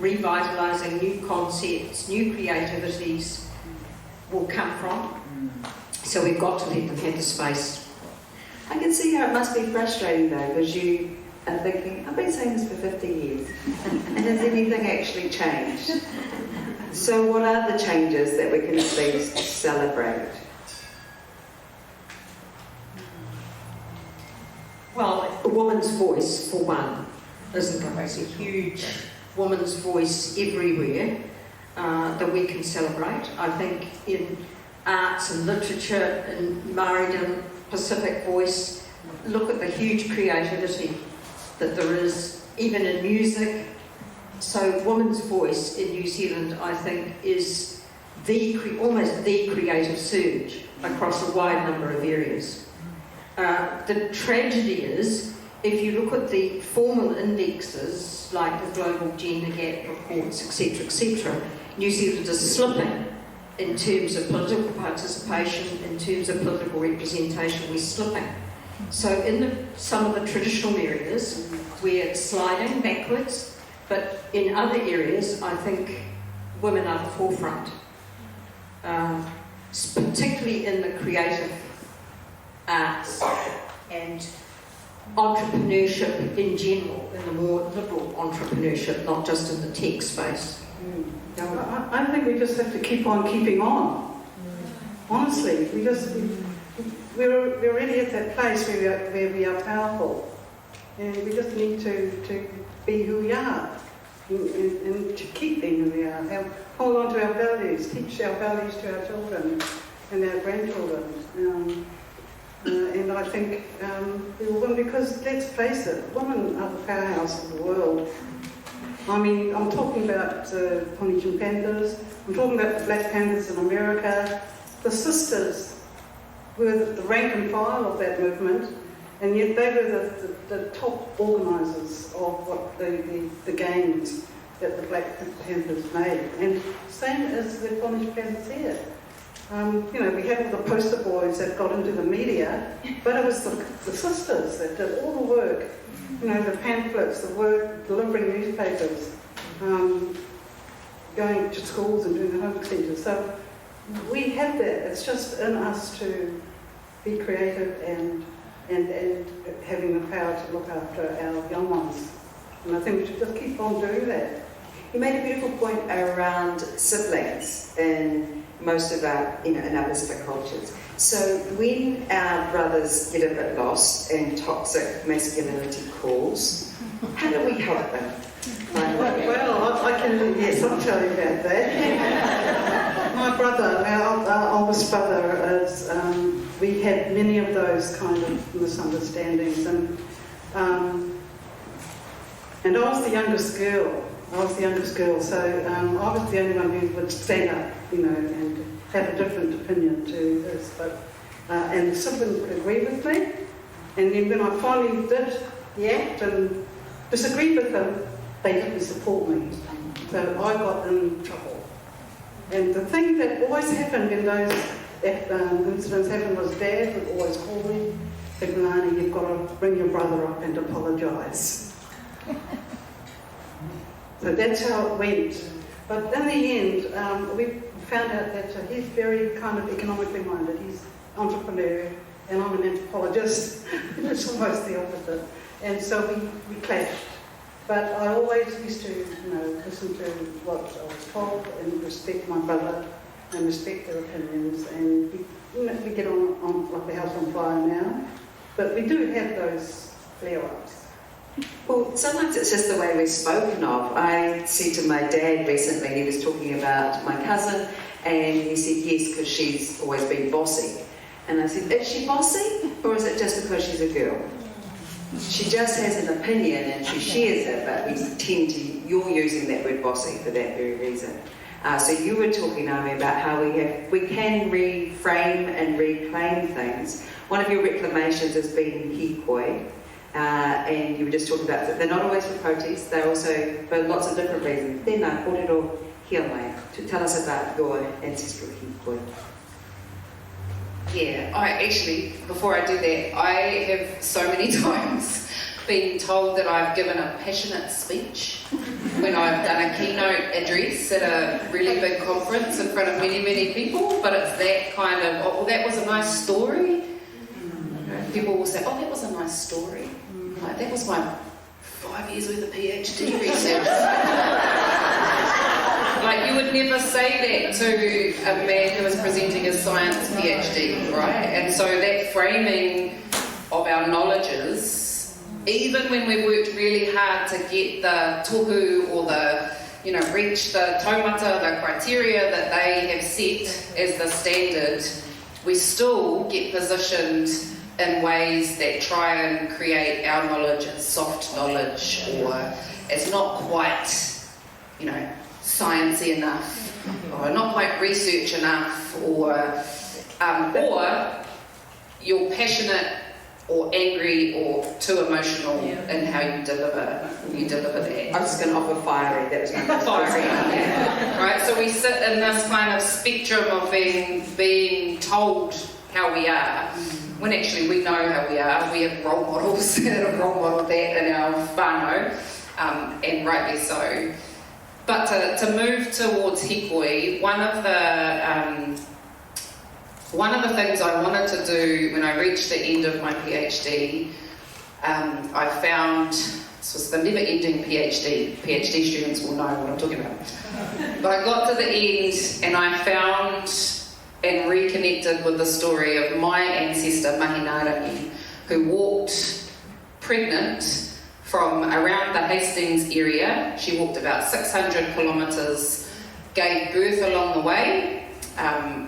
revitalising new concepts, new creativities will come from. So we've got to let them have the space. I can see how it must be frustrating though, because you are thinking, I've been saying this for 50 years, and has anything actually changed? So what are the changes that we can at least celebrate? Well, a woman's voice, for one, isn't there? There's a huge woman's voice everywhere that we can celebrate. I think in arts and literature, in Māoridom, Pacific voice, look at the huge creativity that there is, even in music. So women's voice in New Zealand, I think, is almost the creative surge across a wide number of areas. The tragedy is, if you look at the formal indexes, like the Global Gender Gap reports, etc., New Zealand is slipping in terms of political participation, in terms of political representation, we're slipping. So in some of the traditional areas, we're sliding backwards, but in other areas, I think women are the forefront, particularly in the creative arts and entrepreneurship in general, in the more liberal entrepreneurship, not just in the tech space. I think we just have to keep on keeping on. Honestly, we're already at that place where we are powerful. And we just need to be who we are and to keep being who we are. Hold on to our values, teach our values to our children and our grandchildren. And I think we will win because, let's face it, women are the powerhouse of the world. I mean, I'm talking about the Polynesian Panthers, I'm talking about the Black Panthers in America. The sisters were the rank and file of that movement, and yet they were the top organisers of what the gains that the Black Panthers made. And same as the Polynesian Panthers here. We had the poster boys that got into the media, but it was the sisters that did all the work. The pamphlets, the work, delivering newspapers, going to schools and doing the homework centres. So we have that. It's just in us to be creative and having the power to look after our young ones. And I think we should just keep on doing that. You made a beautiful point around siblings in most of our, in our Pacific cultures. So when our brothers get a bit lost in toxic masculinity calls, how do we help them? Well, I can, yes, I'll tell you about that. My brother, our oldest brother, is, we had many of those kind of misunderstandings, and I was the youngest girl. So I was the only one who would stand up, and have a different opinion to this. But and the sibling would agree with me, and then when I finally did the act and disagreed with them, they didn't support me. So I got in trouble. And the thing that always happened when those incidents happened was Dad would always call me, say, Melani, you've got to bring your brother up and apologise. So that's how it went. But in the end, we found out that he's very kind of economically minded. He's an entrepreneur, and I'm an anthropologist. It's almost the opposite. And so we clashed. But I always used to, listen to what I was told and respect my brother and respect their opinions. And we get on like the house on fire now. But we do have those flare-ups. Well, sometimes it's just the way we're spoken of. I said to my dad recently, he was talking about my cousin, and he said yes, because she's always been bossy. And I said, is she bossy, or is it just because she's a girl? She just has an opinion and she shares it, but you're using that word bossy for that very reason. So you were talking, Naomi, about how we can reframe and reclaim things. One of your reclamations has been hikoi. And you were just talking about that they're not always for protest, they're also for lots of different reasons. Tēnā kōrero hia mai. To tell us about your ancestral hikoi. Yeah, before I do that, I have so many times been told that I've given a passionate speech when I've done a keynote address at a really big conference in front of many, many people, but it's that kind of, oh, well, that was a nice story. People will say, oh, that was a nice story. Like, that was my 5 years worth of PhD research. Like, you would never say that to a man who is presenting his science PhD, right? And so that framing of our knowledges, even when we've worked really hard to get the tohu or the, reach the taumata, the criteria that they have set as the standard, we still get positioned in ways that try and create our knowledge as soft knowledge, or it's not quite, sciencey enough, or not quite research enough, or you're passionate or angry or too emotional in how you deliver that. I was just going to offer fiery, that was my fiery, yeah. Right, so we sit in this kind of spectrum of being told how we are, when actually we know how we are. We have role models that have role modeled that in our whānau, and rightly so. But to move towards hikoi, one of the things I wanted to do when I reached the end of my PhD, I found, this was the never-ending PhD students will know what I'm talking about, but I got to the end and I found and reconnected with the story of my ancestor, Mahinarangi, who walked pregnant from around the Hastings area. She walked about 600 kilometres, gave birth along the way,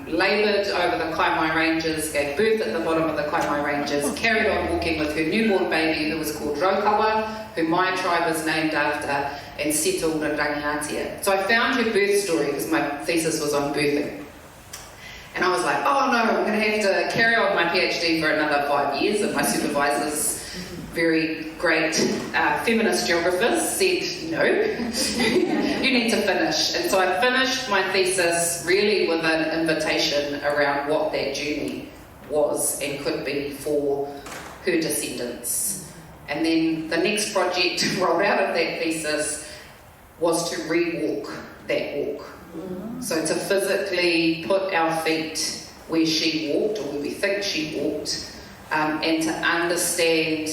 laboured over the Kaimai Ranges, gave birth at the bottom of the Kaimai Ranges, carried on walking with her newborn baby who was called Raukawa, who my tribe is named after, and settled in Rangihatia. So I found her birth story because my thesis was on birthing. And I was like, oh no, I'm going to have to carry on my PhD for another 5 years, and my supervisors, very great feminist geographers, said no, you need to finish. And so I finished my thesis really with an invitation around what that journey was and could be for her descendants. And then the next project rolled out of that thesis was to re-walk that walk. So to physically put our feet where she walked, or where we think she walked, and to understand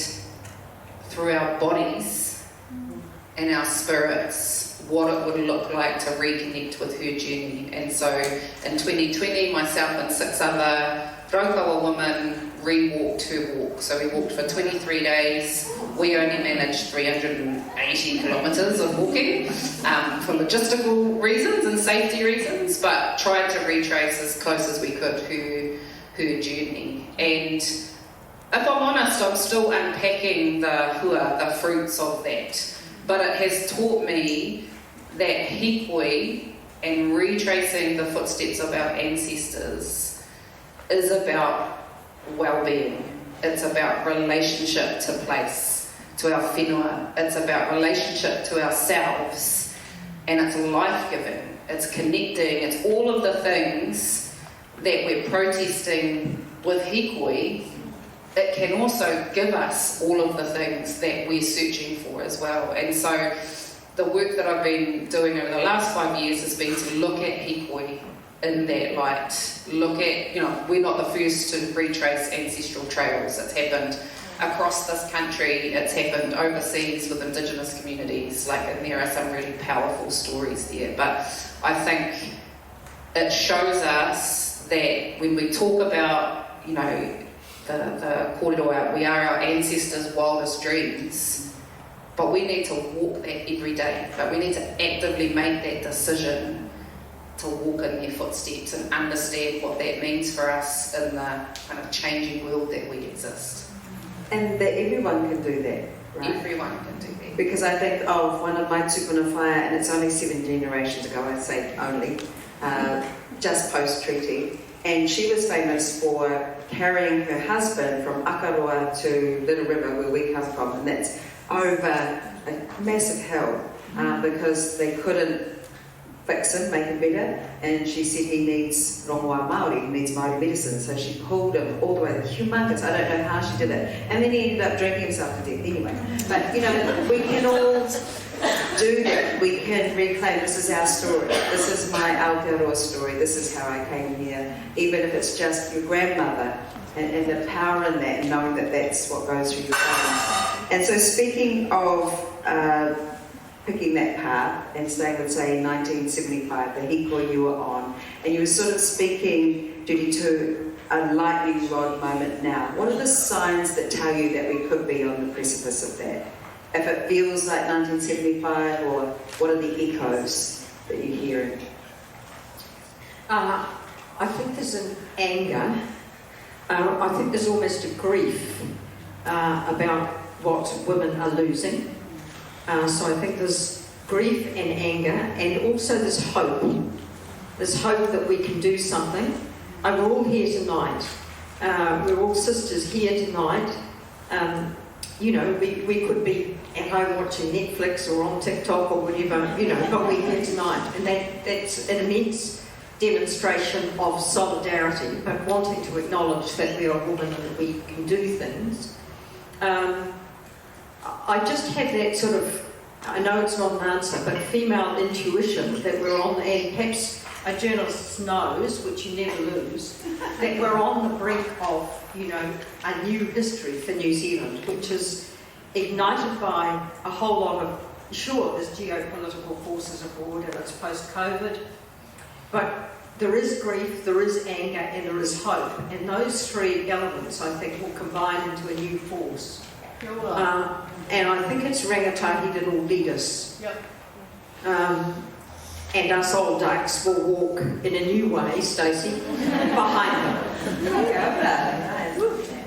through our bodies and our spirits what it would look like to reconnect with her journey. And so in 2020, myself and 6 other Raukawa women re-walked her walk. So we walked for 23 days. We only managed 380 kilometres of walking for logistical reasons and safety reasons, but tried to retrace as close as we could her journey. And if I'm honest, I'm still unpacking the hua, the fruits of that. But it has taught me that hikoi and retracing the footsteps of our ancestors is about well-being. It's about relationship to place, to our whenua. It's about relationship to ourselves. And it's life-giving. It's connecting. It's all of the things that we're protesting with hikoi. It can also give us all of the things that we're searching for as well. And so the work that I've been doing over the last 5 years has been to look at hikoi in that light. Look at, we're not the first to retrace ancestral trails. It's happened across this country. It's happened overseas with Indigenous communities. And there are some really powerful stories there. But I think it shows us that when we talk about, the kōrero, we are our ancestors' wildest dreams, but we need to walk that every day. But we need to actively make that decision to walk in their footsteps and understand what that means for us in the kind of changing world that we exist. And that everyone can do that, right? Everyone can do that. Because I think of one of my tupuna whaia, and it's only 7 generations ago, I say only, just post-treaty, and she was famous for carrying her husband from Akaroa to Little River, where we come from, and that's over a massive hill, because they couldn't fix him, make him better, and she said he needs rongoa Māori, he needs Māori medicine, so she pulled him all the way, humongous, I don't know how she did it, and then he ended up drinking himself to death anyway. But we can all do that, we can reclaim, this is our story, this is my Aotearoa story, this is how I came here, even if it's just your grandmother, and the power in that, and knowing that that's what goes through your veins. And so speaking of picking that path, and Stacey would say in 1975, the hikoi you were on, and you were sort of speaking, Judy, to a lightning rod moment now. What are the signs that tell you that we could be on the precipice of that? If it feels like 1975, or what are the echoes that you're hearing? I think there's an anger. I think there's almost a grief about what women are losing. So I think there's grief and anger, and also there's hope. There's hope that we can do something. And we're all here tonight. We're all sisters here tonight. We could be at home watching Netflix or on TikTok or whatever, but we're here tonight. And that's an immense demonstration of solidarity, but wanting to acknowledge that we are women and that we can do things. I just have that sort of, I know it's not an answer, but female intuition that we're on, and perhaps a journalist knows, which you never lose, that we're on the brink of, a new history for New Zealand, which is ignited by a whole lot of, sure, there's geopolitical forces abroad and it's post-COVID, but there is grief, there is anger, and there is hope. And those three elements, I think, will combine into a new force. And I think it's rangatahi that will lead us. And us old ducks will walk in a new way, Stacey, behind them.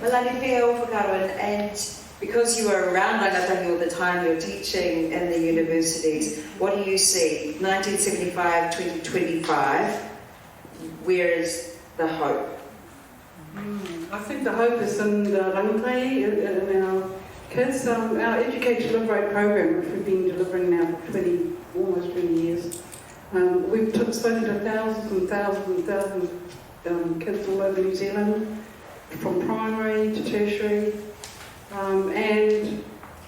Melani, pia o whakaroan, and because you are around rangatahi all the time, you're teaching in the universities, what do you see? 1975, 2025, where is the hope? I think the hope is in the rangitai, in our kids. Our Educate to Liberate program, which we've been delivering now for almost 20 years. We've spoken to thousands and thousands and thousands of kids all over New Zealand, from primary to tertiary, and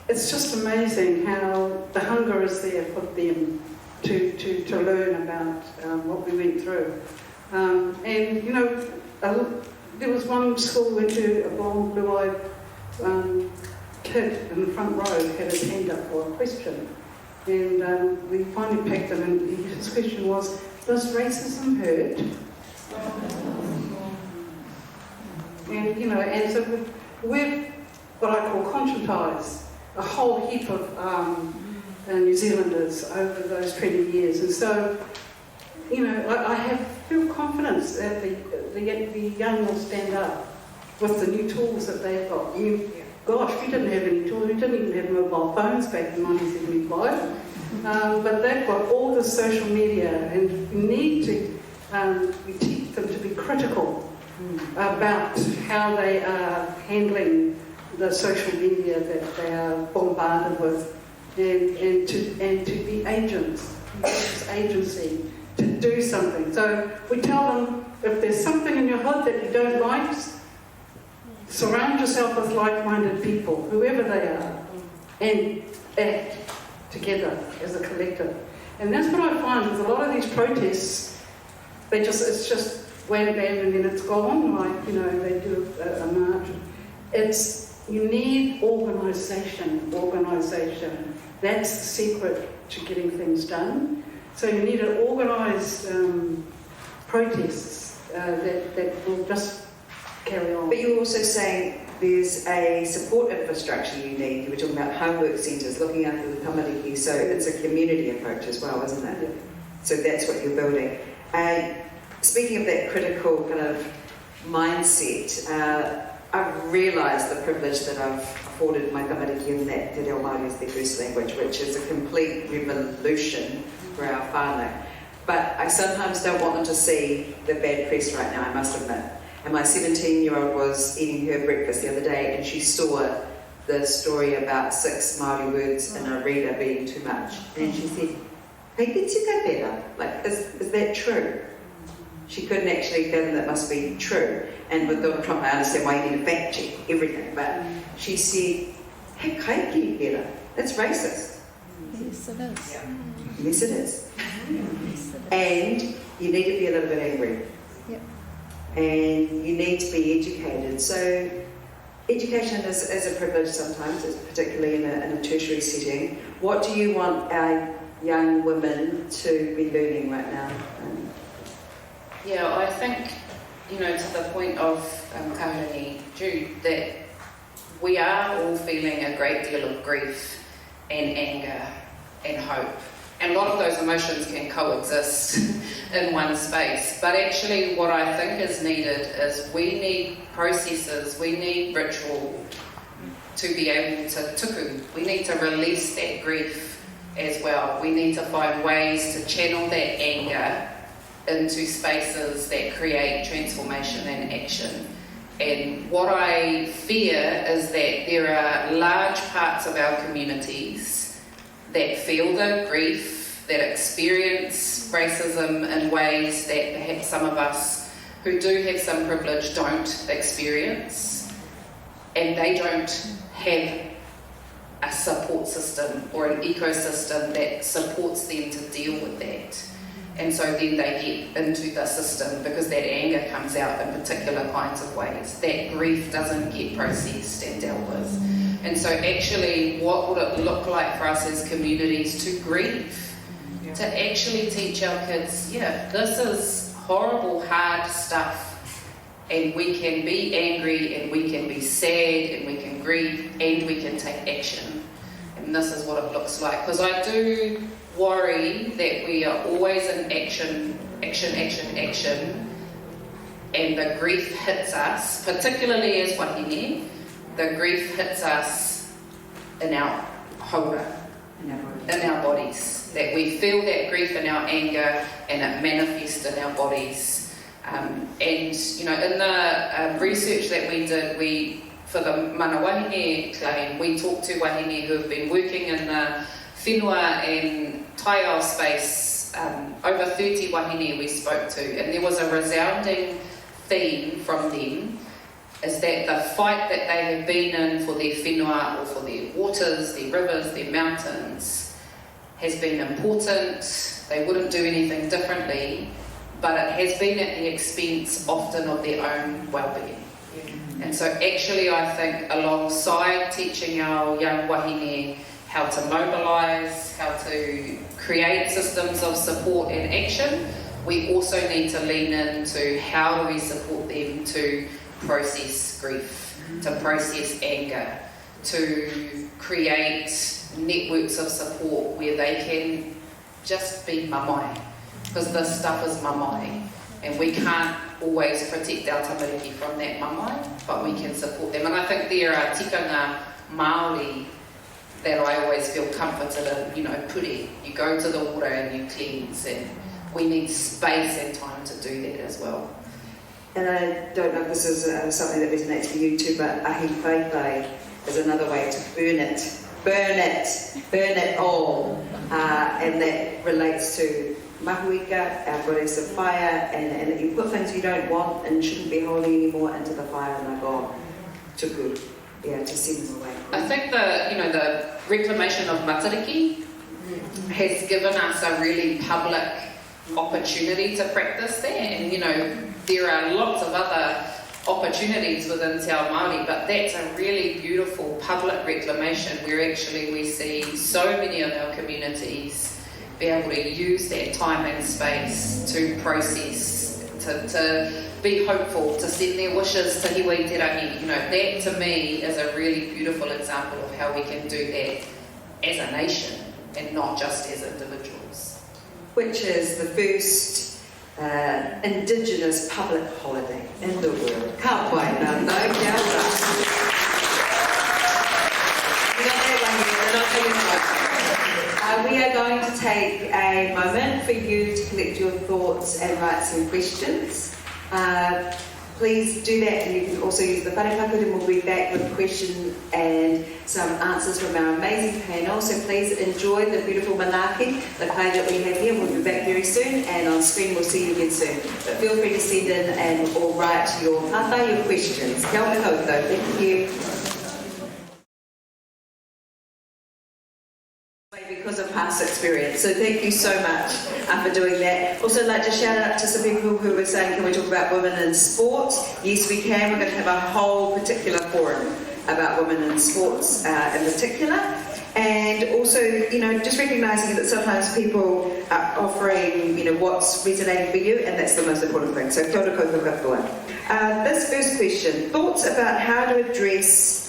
it's just amazing how the hunger is there for them to learn about what we went through. And you know, there was one school went to a blonde, blue-eyed kid in the front row had his hand up for a question. And we finally picked him, and his question was, does racism hurt? And, you know, and so we've, what I call conscientised a whole heap of New Zealanders over those 20 years. And so, you know, I have full confidence that the young will stand up with the new tools that they've got. I mean, gosh, we didn't have any tools, we didn't even have mobile phones back in 1975. But they've got all the social media, and we need to we teach them to be critical about how they are handling the social media that they are bombarded with, and to be agents, use agency to do something. So we tell them, if there's something in your head that you don't like, surround yourself with like-minded people, whoever they are, and act together as a collective. And that's what I find with a lot of these protests. It's just wham bam and then it's gone, like, you know, they do a march. You need organisation. That's the secret to getting things done. So you need an organised protests that will just carry on. But you're also saying there's a support infrastructure you need. You were talking about homework centres, looking after the tamariki, so it's a community approach as well, isn't it? Yeah. So that's what you're building. Speaking of that critical kind of mindset, I've realised the privilege that I've afforded my tamariki in that Te Reo Māori is their first language, which is a complete revolution for our whānau. But I sometimes don't want them to see the bad press right now, I must admit. And my 17-year-old was eating her breakfast the other day, and she saw the story about 6 Māori words in a reader being too much. And she said, hey, gets you go better. Like, is that true? She couldn't actually fathom that must be true. And with Donald Trump, I understand why you need to fact check everything. But she said, hey, kaiki better. That's racist. Yes, it is. Yeah. Yes, it is. And you need to be a little bit angry. Yep. And you need to be educated. So education is a privilege sometimes, particularly in a tertiary setting. What do you want our young women to be learning right now? Yeah, I think, you know, to the point of Kahani Jude, that we are all feeling a great deal of grief and anger and hope. And a lot of those emotions can coexist in one space. But actually what I think is needed is we need processes, we need ritual to be able to tuku. We need to release that grief as well. We need to find ways to channel that anger into spaces that create transformation and action. And what I fear is that there are large parts of our communities that feel the grief, that experience racism in ways that perhaps some of us who do have some privilege don't experience, and they don't have a support system or an ecosystem that supports them to deal with that. And so then they get into the system because that anger comes out in particular kinds of ways. That grief doesn't get processed and dealt with. And so actually, what would it look like for us as communities to grieve? To actually teach our kids, yeah, this is horrible, hard stuff. And we can be angry, and we can be sad, and we can grieve, and we can take action. And this is what it looks like. Because I do worry that we are always in action, and the grief hits us, particularly as wahine, the grief hits us in our haura, in our bodies. That we feel that grief in our anger, and it manifests in our bodies. And you know, in the research that we did, for the Mana Wahine claim, we talked to wahine who have been working in the whenua and taiao space, over 30 wahine we spoke to, and there was a resounding theme from them, is that the fight that they have been in for their whenua, or for their waters, their rivers, their mountains, has been important. They wouldn't do anything differently, but it has been at the expense often of their own well-being. And so actually I think alongside teaching our young wahine how to mobilise, how to create systems of support and action, we also need to lean into how do we support them to process grief, to process anger, to create networks of support where they can just be mamae. Because this stuff is mamae, and we can't always protect our tamariki from that mamae, but we can support them. And I think there are tikanga Māori that I always feel comforted in, you know, pure. You go to the water and you cleanse, and we need space and time to do that as well. And I don't know if this is something that resonates for you too, but ahi whaiwhai is another way to burn it all. And that relates to mahuika, our goddess of fire, and that you put things you don't want and shouldn't be holding anymore into the fire, and I go, tuku, to send them away. I think the reclamation of matariki has given us a really public opportunity to practice that, and there are lots of other opportunities within Te Ao Māori, but that's a really beautiful public reclamation where actually we see so many of our communities be able to use that time and space to process, to be hopeful, to send their wishes to Hiwi Te Rangi. That to me is a really beautiful example of how we can do that as a nation and not just as individuals. Which is the first Indigenous public holiday in the world. Ka pai nā tau, kia ora. We are going to take a moment for you to collect your thoughts and write some questions. Please do that, and you can also use the wharepaku, and we'll be back with a question and some answers from our amazing panel. So please enjoy the beautiful manaaki, the kai that we have here. We'll be back very soon, and on screen we'll see you again soon. But feel free to send in and or write your hata, your questions. Kia ora koutou. Thank you. Because of past experience. So thank you so much for doing that. Also, I'd like to shout out to some people who were saying, can we talk about women in sports? Yes, we can. We're going to have a whole particular forum about women in sports in particular. And also, just recognising that sometimes people are offering, what's resonating for you, and that's the most important thing. So kia ora koutou katoa. This first question, thoughts about how to address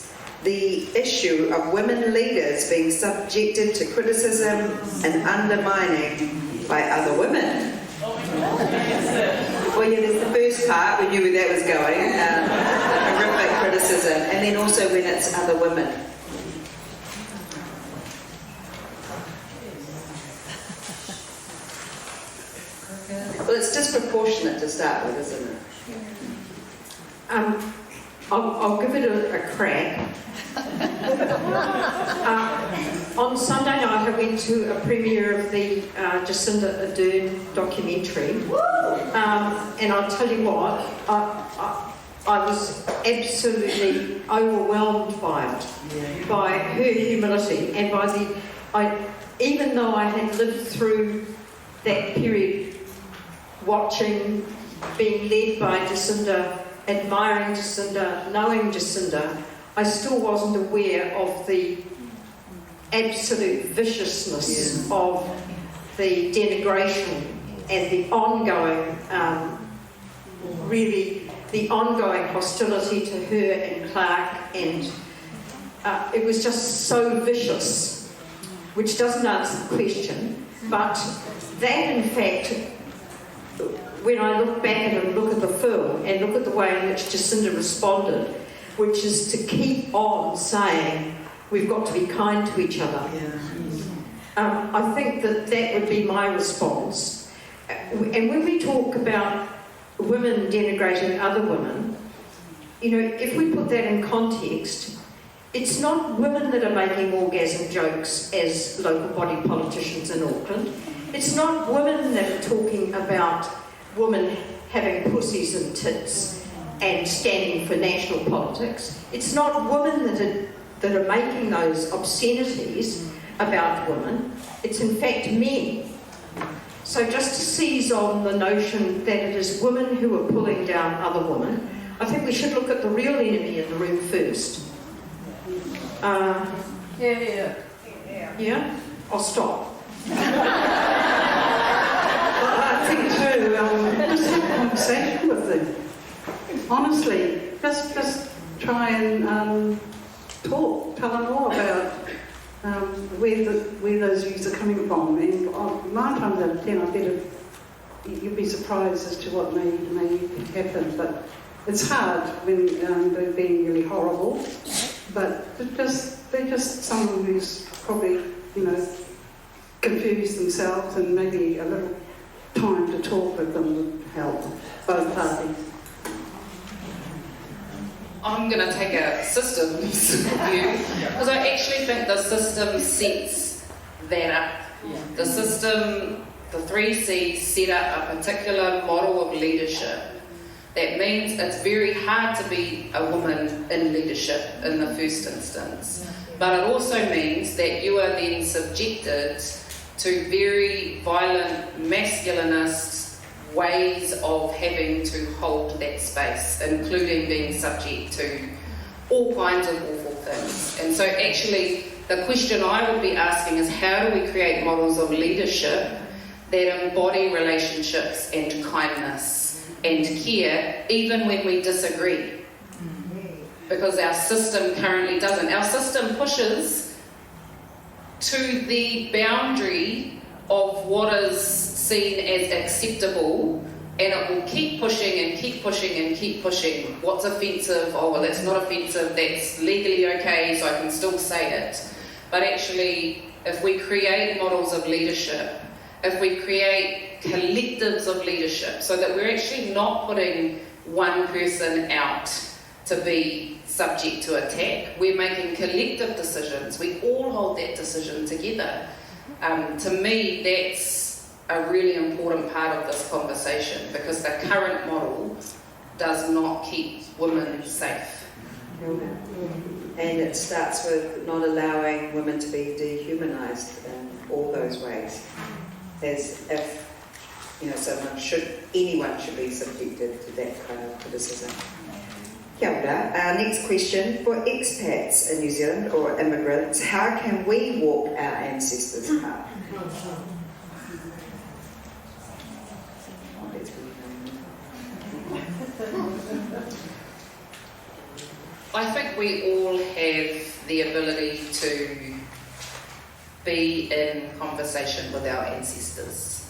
the issue of women leaders being subjected to criticism and undermining by other women. Well, there's the first part, we knew where that was going, horrific criticism, and then also when it's other women. Well, it's disproportionate to start with, isn't it? I'll give it a crack. On Sunday night I went to a premiere of the Jacinda Ardern documentary, and I'll tell you what, I was absolutely overwhelmed by it, by her humility, and by even though I had lived through that period watching, being led by Jacinda, admiring Jacinda, knowing Jacinda, I still wasn't aware of the absolute viciousness of the denigration and the ongoing, really the ongoing hostility to her and Clark, and it was just so vicious, which doesn't answer the question, but that in fact, when I look back and look at the film and look at the way in which Jacinda responded, which is to keep on saying we've got to be kind to each other. I think that would be my response. And when we talk about women denigrating other women, if we put that in context, it's not women that are making orgasm jokes as local body politicians in Auckland. It's not women that are talking about women having pussies and tits and standing for national politics. It's not women that are making those obscenities about women. It's in fact men. So just to seize on the notion that it is women who are pulling down other women, I think we should look at the real enemy in the room first. Yeah? I'll stop. I think too, just have a conversation with them. Honestly, just try and talk, tell them more about where those views are coming from. And 9 times out of 10, I bet you'd be surprised as to what may happen. But it's hard when they're being really horrible. But they're just someone who's probably, confused themselves, and maybe a little time to talk with them would help both parties. I'm going to take a systems view, because I actually think the system sets that up. The system, the 3 C's, set up a particular model of leadership. That means it's very hard to be a woman in leadership in the first instance. But it also means that you are then subjected to very violent, masculinist ways of having to hold that space, including being subject to all kinds of awful things. And so actually, the question I would be asking is, how do we create models of leadership that embody relationships and kindness and care, even when we disagree? Because our system currently doesn't. Our system pushes to the boundary of what is seen as acceptable, and it will keep pushing and keep pushing and keep pushing. What's offensive? Oh, well, that's not offensive, that's legally okay, so I can still say it. But actually, if we create models of leadership, if we create collectives of leadership, so that we're actually not putting one person out to be subject to attack, we're making collective decisions, we all hold that decision together. To me, that's a really important part of this conversation, because the current model does not keep women safe. And it starts with not allowing women to be dehumanised in all those ways, as if anyone should be subjected to that kind of criticism. Kia ora. Our next question, for expats in New Zealand or immigrants, how can we walk our ancestors' path? I think we all have the ability to be in conversation with our ancestors.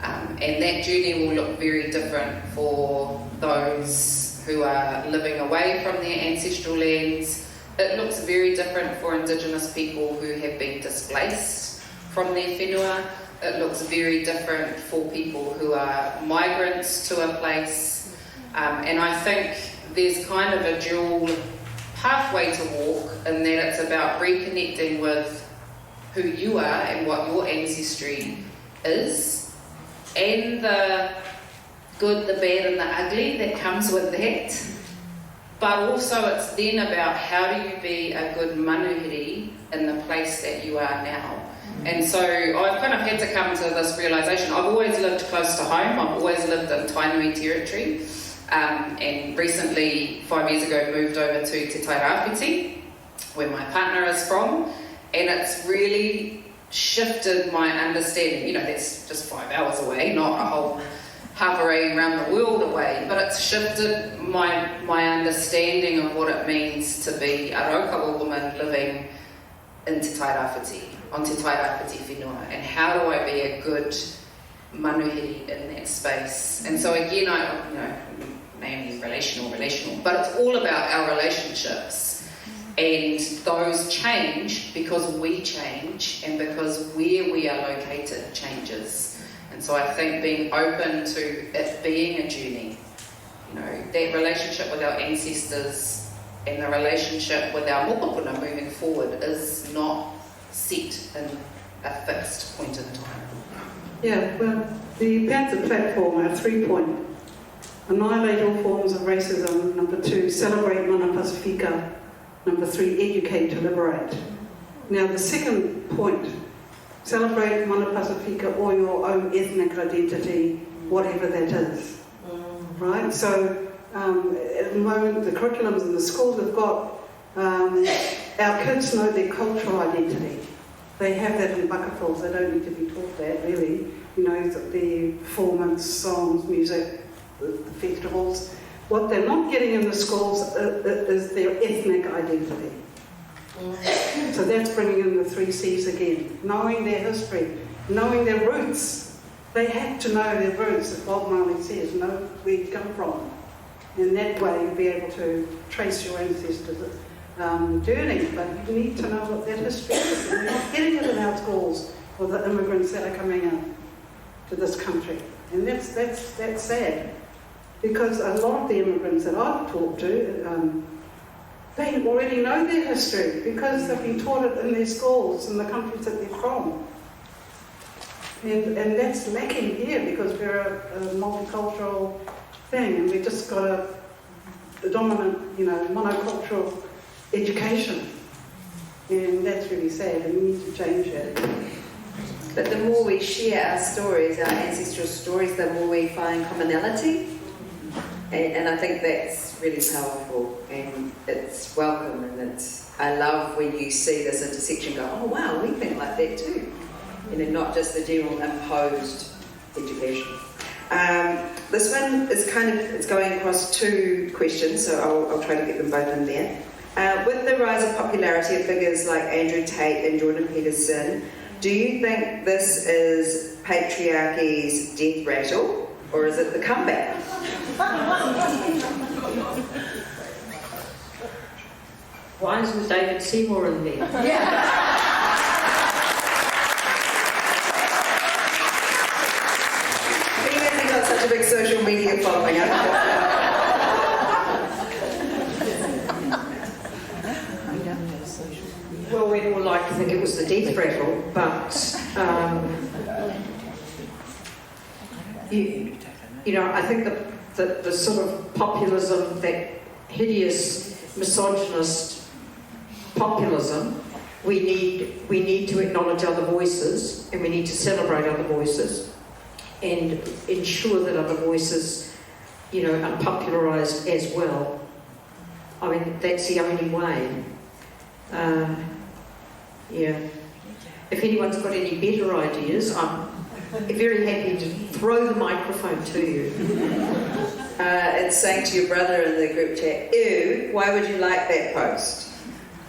And that journey will look very different for those who are living away from their ancestral lands. It looks very different for Indigenous people who have been displaced from their whenua. It looks very different for people who are migrants to a place. And I think there's kind of a dual pathway to walk, in that it's about reconnecting with who you are and what your ancestry is, and the good, the bad and the ugly that comes with that. But also it's then about, how do you be a good manuhiri in the place that you are now? And so I've kind of had to come to this realisation. I've always lived close to home. I've always lived in Tainui territory. And recently, 5 years ago, moved over to Te Tairāwhiti, where my partner is from. And it's really shifted my understanding. That's just 5 hours away, not a whole hovering around the world away, but it's shifted my understanding of what it means to be a Raukawa woman living in Te Tairawhiti, on Te Tairawhiti whenua, and how do I be a good manuhiri in that space. And so again, namely relational, but it's all about our relationships, and those change because we change and because where we are located changes. And so I think being open to it being a journey, that relationship with our ancestors and the relationship with our mokopuna moving forward is not set in a fixed point in time. Yeah, well, the Panther platform, our 3-point: annihilate all forms of racism. Number 2, celebrate Mana Pacifica. Number 3, educate to liberate. Now the second point, celebrate Mana Pacifica or your own ethnic identity, whatever that is. Right? So at the moment, the curriculums in the schools have got, our kids know their cultural identity. They have that in bucketfuls. They don't need to be taught that, really. The performance, songs, music, the festivals. What they're not getting in the schools is their ethnic identity. So that's bringing in the 3 C's again. Knowing their history, knowing their roots. They have to know their roots, as Bob Marley says, know where you come from. In that way, you'll be able to trace your ancestors' journey, but you need to know what that history is. And we're not getting it in our schools for the immigrants that are coming in to this country. And that's sad, because a lot of the immigrants that I've talked to, they already know their history because they've been taught it in their schools in the countries that they're from. And that's lacking here because we're a multicultural thing, and we've just got a dominant, monocultural education. And that's really sad, and we need to change that. But the more we share our stories, our ancestral stories, the more we find commonality. And I think that's really powerful, and it's welcome, and I love when you see this intersection go, oh wow, we think like that too. Not just the general imposed education. This one is it's going across 2 questions, so I'll try to get them both in there. With the rise of popularity of figures like Andrew Tate and Jordan Peterson, do you think this is patriarchy's death rattle, or is it the comeback? Why isn't David Seymour in there? He hasn't got such a big social media following. Well, we'd all like to think it was the death rattle, but I think that the sort of populism, that hideous misogynist populism, we need to acknowledge other voices, and we need to celebrate other voices and ensure that other voices, are popularised as well. I mean, that's the only way. If anyone's got any better ideas, I'm very happy to throw the microphone to you. It's saying to your brother in the group chat, ew, why would you like that post?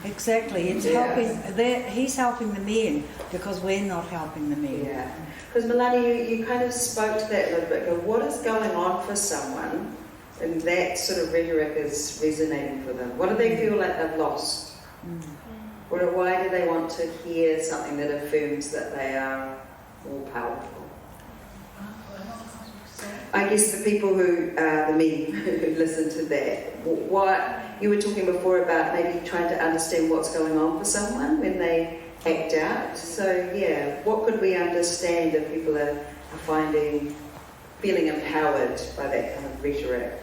Exactly, it's helping. He's helping the men because we're not helping the men. Yeah, because Melani, you kind of spoke to that a little bit. What is going on for someone, and that sort of rhetoric is resonating for them? What do they feel like they've lost? Or why do they want to hear something that affirms that they are more powerful? I guess the people who, the men who listen to that, what you were talking before about maybe trying to understand what's going on for someone when they act out. So yeah, what could we understand if people are feeling empowered by that kind of rhetoric?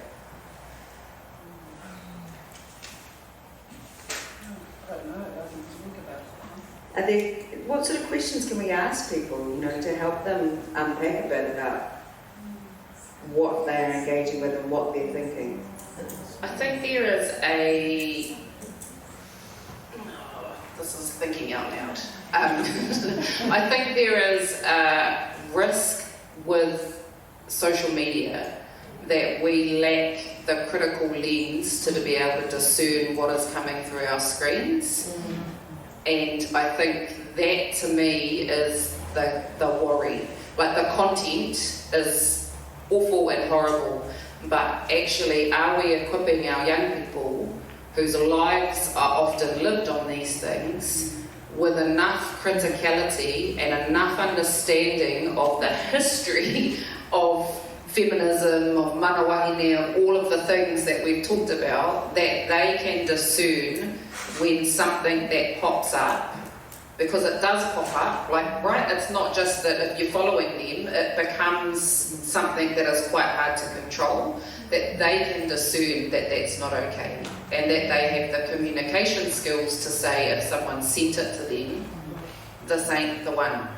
Are there, what sort of questions can we ask people, to help them unpack a bit about what they're engaging with and what they're thinking? I think there is this is thinking out loud. I think there is a risk with social media that we lack the critical lens to be able to discern what is coming through our screens. And I think that to me is the worry. Like, the content is awful and horrible, but actually, are we equipping our young people whose lives are often lived on these things with enough criticality and enough understanding of the history of feminism, of Mana Wahine, of all of the things that we've talked about, that they can discern when something that pops up, because it does pop up, like, right, it's not just that if you're following them, it becomes something that is quite hard to control, that they can discern that that's not okay, and that they have the communication skills to say if someone sent it to them, this ain't the one,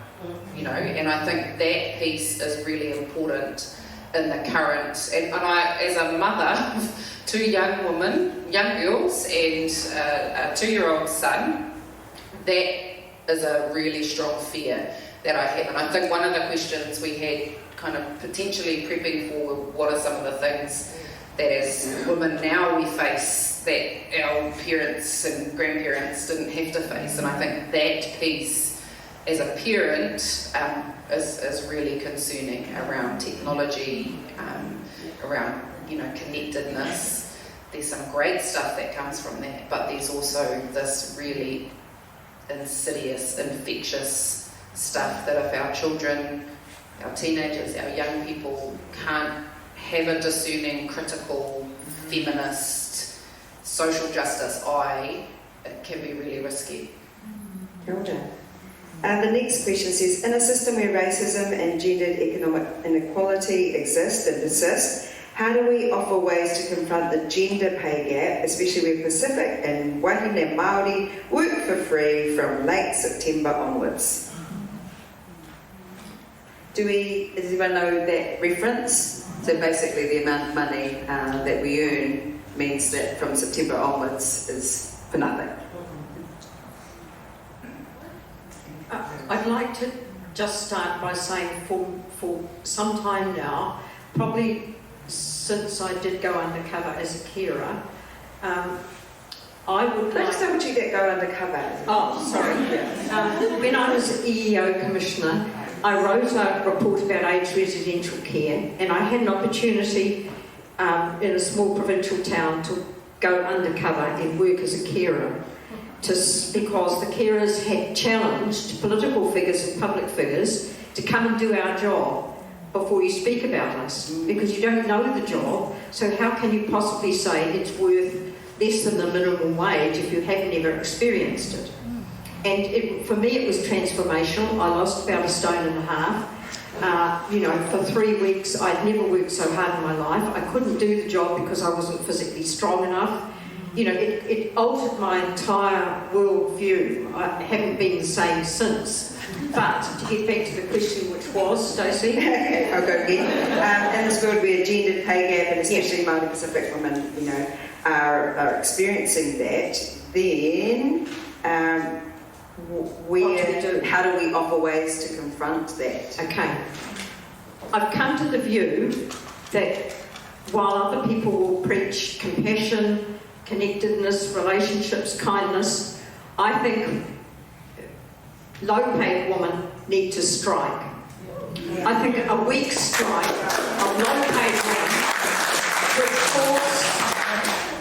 you know. And I think that piece is really important in the current, and I, as a mother of two young girls, and a 2-year-old son, that is a really strong fear that I have. And I think one of the questions we had kind of potentially prepping for, what are some of the things that as women now we face that our parents and grandparents didn't have to face. And I think that piece as a parent is really concerning around technology, around, you know, connectedness. There's some great stuff that comes from that, but there's also this really insidious, infectious stuff that if our children, our teenagers, our young people can't have a discerning, critical, feminist, social justice eye, it can be really risky. Elder. The next question says, in a system where racism and gendered economic inequality exist and persist, how do we offer ways to confront the gender pay gap, especially where Pacific and Wahine Māori work for free from late September onwards? Does everyone know that reference? So basically the amount of money that we earn means that from September onwards is for nothing. I'd like to just start by saying for some time now, probably since I did go undercover as a carer, I would Let's double check that go undercover. Oh, sorry. When I was EEO Commissioner, I wrote a report about aged residential care, and I had an opportunity in a small provincial town to go undercover and work as a carer, because the carers had challenged political figures and public figures to come and do our job before you speak about us, because you don't know the job, so how can you possibly say it's worth less than the minimum wage if you haven't ever experienced it? And for me it was transformational. I lost about 1.5 stone. For 3 weeks I'd never worked so hard in my life. I couldn't do the job because I wasn't physically strong enough. It altered my entire world view. I haven't been the same since. But to get back to the question, which was, Stacey? I'll go again. In this world where gendered pay gap, and especially Māori Pacific women, are experiencing that, then how do we offer ways to confront that? Okay. I've come to the view that while other people will preach compassion, connectedness, relationships, kindness, I think low-paid women need to strike. Yeah. I think a weak strike of low-paid women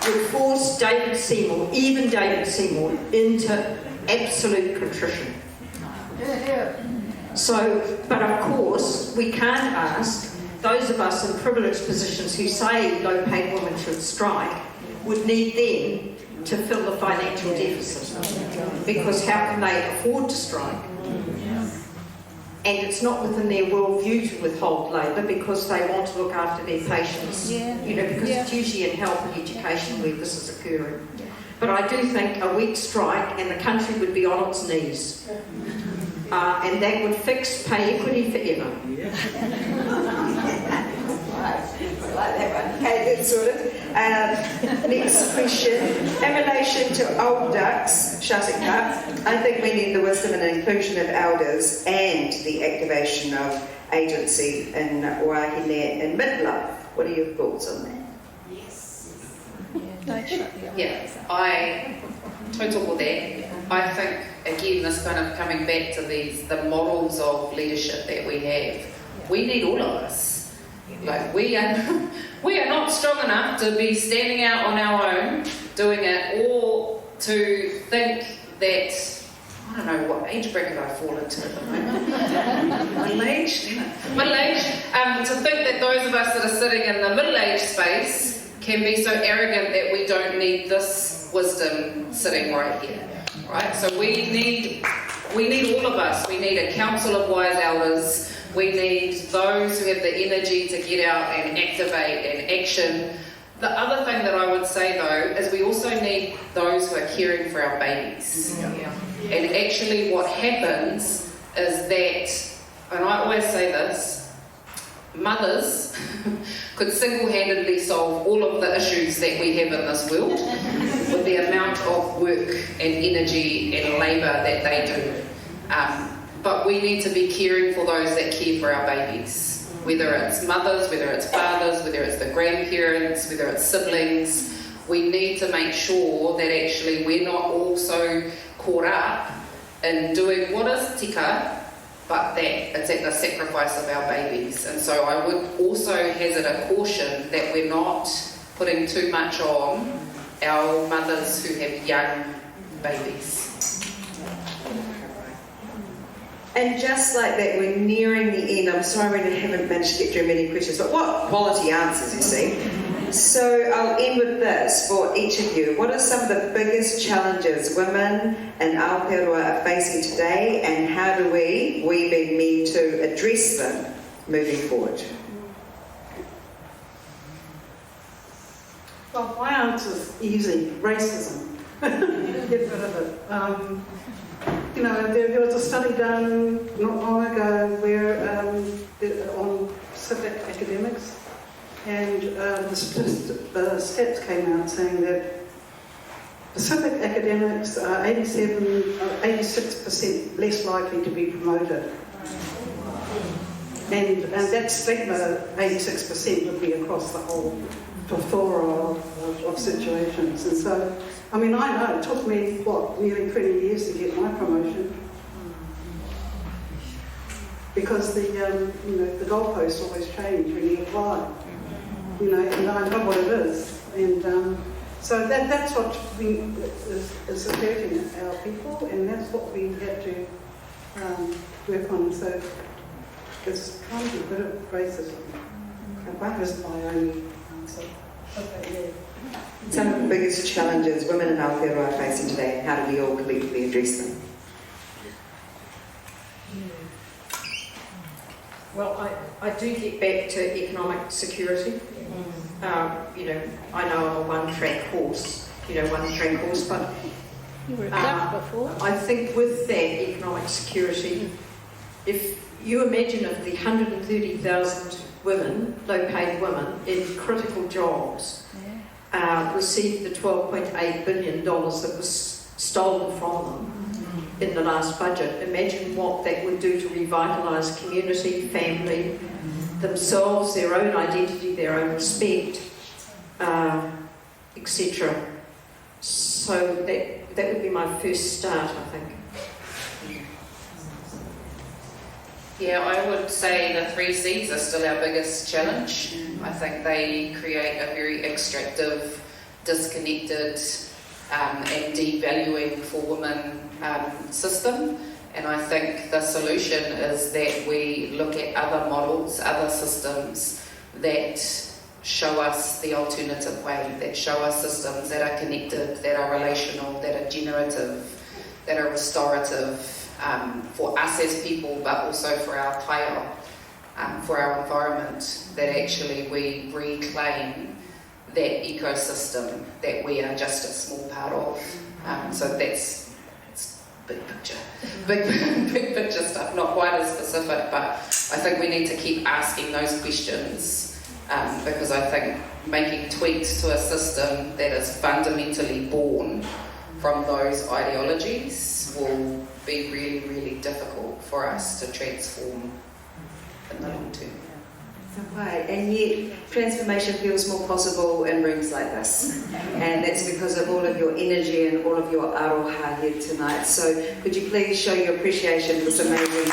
would force David Seymour, even David Seymour, into absolute contrition. So, but of course, we can't ask those of us in privileged positions who say low-paid women should strike, would need them to fill the financial deficit, because how can they afford to strike? And it's not within their worldview to withhold labour, because they want to look after their patients, because it's usually in health and education where this is occurring. But I do think a weak strike and the country would be on its knees. And that would fix pay equity forever. I like that one. Okay, that's sorted. Next question. In relation to old ducks, shutting up, I think we need the wisdom and inclusion of elders and the activation of agency in Wahine in midlife. What are your thoughts on that? Don't shut the other Yeah, I total for that. I think again, this kind of coming back to the models of leadership that we have. We need all of us. Like we are not strong enough to be standing out on our own, doing it, or to think that. I don't know what age bracket I fall into at the moment. Middle age. To think that those of us that are sitting in the middle age space can be so arrogant that we don't need this wisdom sitting right here. Right? So we need all of us. We need a council of wise elders. We need those who have the energy to get out and activate and action. The other thing that I would say though is we also need those who are caring for our babies. And actually what happens is that, and I always say this, mothers could single-handedly solve all of the issues that we have in this world with the amount of work and energy and labour that they do. But we need to be caring for those that care for our babies. Whether it's mothers, whether it's fathers, whether it's the grandparents, whether it's siblings, we need to make sure that actually we're not also caught up in doing what is tika, but that it's at the sacrifice of our babies. And so I would also hazard a caution that we're not putting too much on our mothers who have young babies. And just like that, we're nearing the end. I'm sorry we haven't managed to get through many questions, but what quality answers, you see. So I'll end with this for each of you. What are some of the biggest challenges women in Aotearoa are facing today, and how do we being me to address them moving forward? Well, my answer is easy: racism. Get rid of it. There was a study done not long ago where on civic academics, and the stats came out saying that Pacific academics are 86% less likely to be promoted. And that stigma, 86%, would be across the whole plethora of situations. And so, I mean, I know it took me, nearly 20 years to get my promotion. Because the goalposts always change when you apply. And I know what it is. And so that's what is hurting our people, and that's what we have to work on. So it's trying to get rid of racism. And that is my only answer. Okay, yeah. Some of the biggest challenges women in Aotearoa are facing today, and how do we all collectively address them? Well, I do get back to economic security. I know I'm a one-track horse, but You were a duck before. I think with that economic security, if you imagine if the 130,000 women, low-paid women in critical jobs, received the $12.8 billion that was stolen from them in the last budget, imagine what that would do to revitalise community, family, themselves, their own identity, their own respect, etc. So that would be my first start, I think. Yeah, I would say the 3 Cs are still our biggest challenge. I think they create a very extractive, disconnected and devaluing for women system. And I think the solution is that we look at other models, other systems that show us the alternative way, that show us systems that are connected, that are relational, that are generative, that are restorative for us as people, but also for our taio, for our environment, that actually we reclaim that ecosystem that we are just a small part of. So that's big picture stuff, not quite as specific, but I think we need to keep asking those questions because I think making tweaks to a system that is fundamentally born from those ideologies will be really, really difficult for us to transform. in the long term. Right, and yet transformation feels more possible in rooms like this, and that's because of all of your energy and all of your aroha here tonight. So could you please show your appreciation for this amazing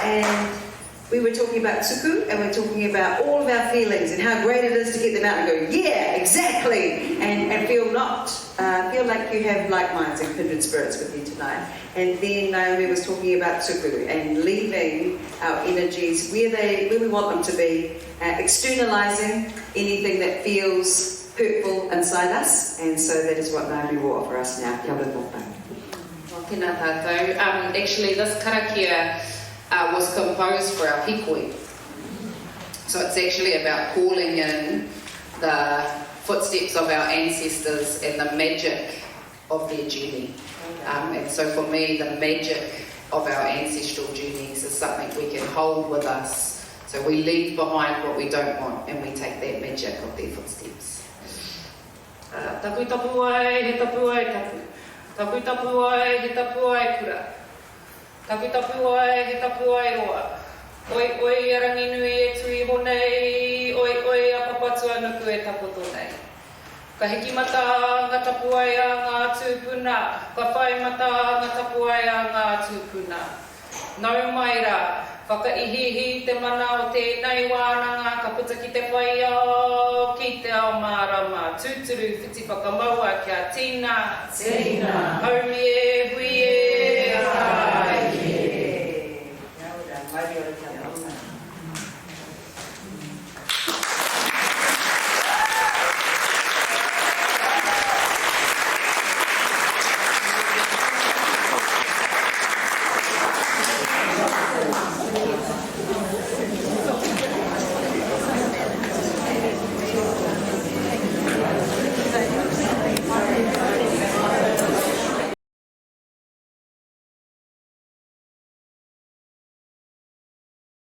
and we were talking about tuku, and we're talking about all of our feelings and how great it is to get them out and go, yeah, exactly, and feel like you have like minds and kindred spirits with you tonight. And then Naomi was talking about tuku and leaving our energies where we want them to be, externalizing anything that feels hurtful inside us, and so that is what Naomi will offer us now. Kia ora koutou. Tēnā tātou. Actually, this karakia was composed for our hikoi. So it's actually about calling in the footsteps of our ancestors and the magic of their journey. And so for me, the magic of our ancestral journeys is something we can hold with us. So we leave behind what we don't want and we take that magic of their footsteps. Tapu tapu ai, he tapu ai tapu. Tapu tapu ai, he tapu ai kura. Tapu tapu ai, he tapu ai roa. Oi oi arangi nui e tui honei, oi oi a papatua nuku e tapoto nei. Ka hiki mata ngā tapu ai a ngā tūpuna, ka whai mata ngā tapu ai a ngā tūpuna. Nau mai rā, whakaihihi te mana o tēnei wānanga, ka puta ki te whai au, ki te ao mārama. Tūturu whiti whakamaua kia tīna. Tīna. Haumi e, hui e,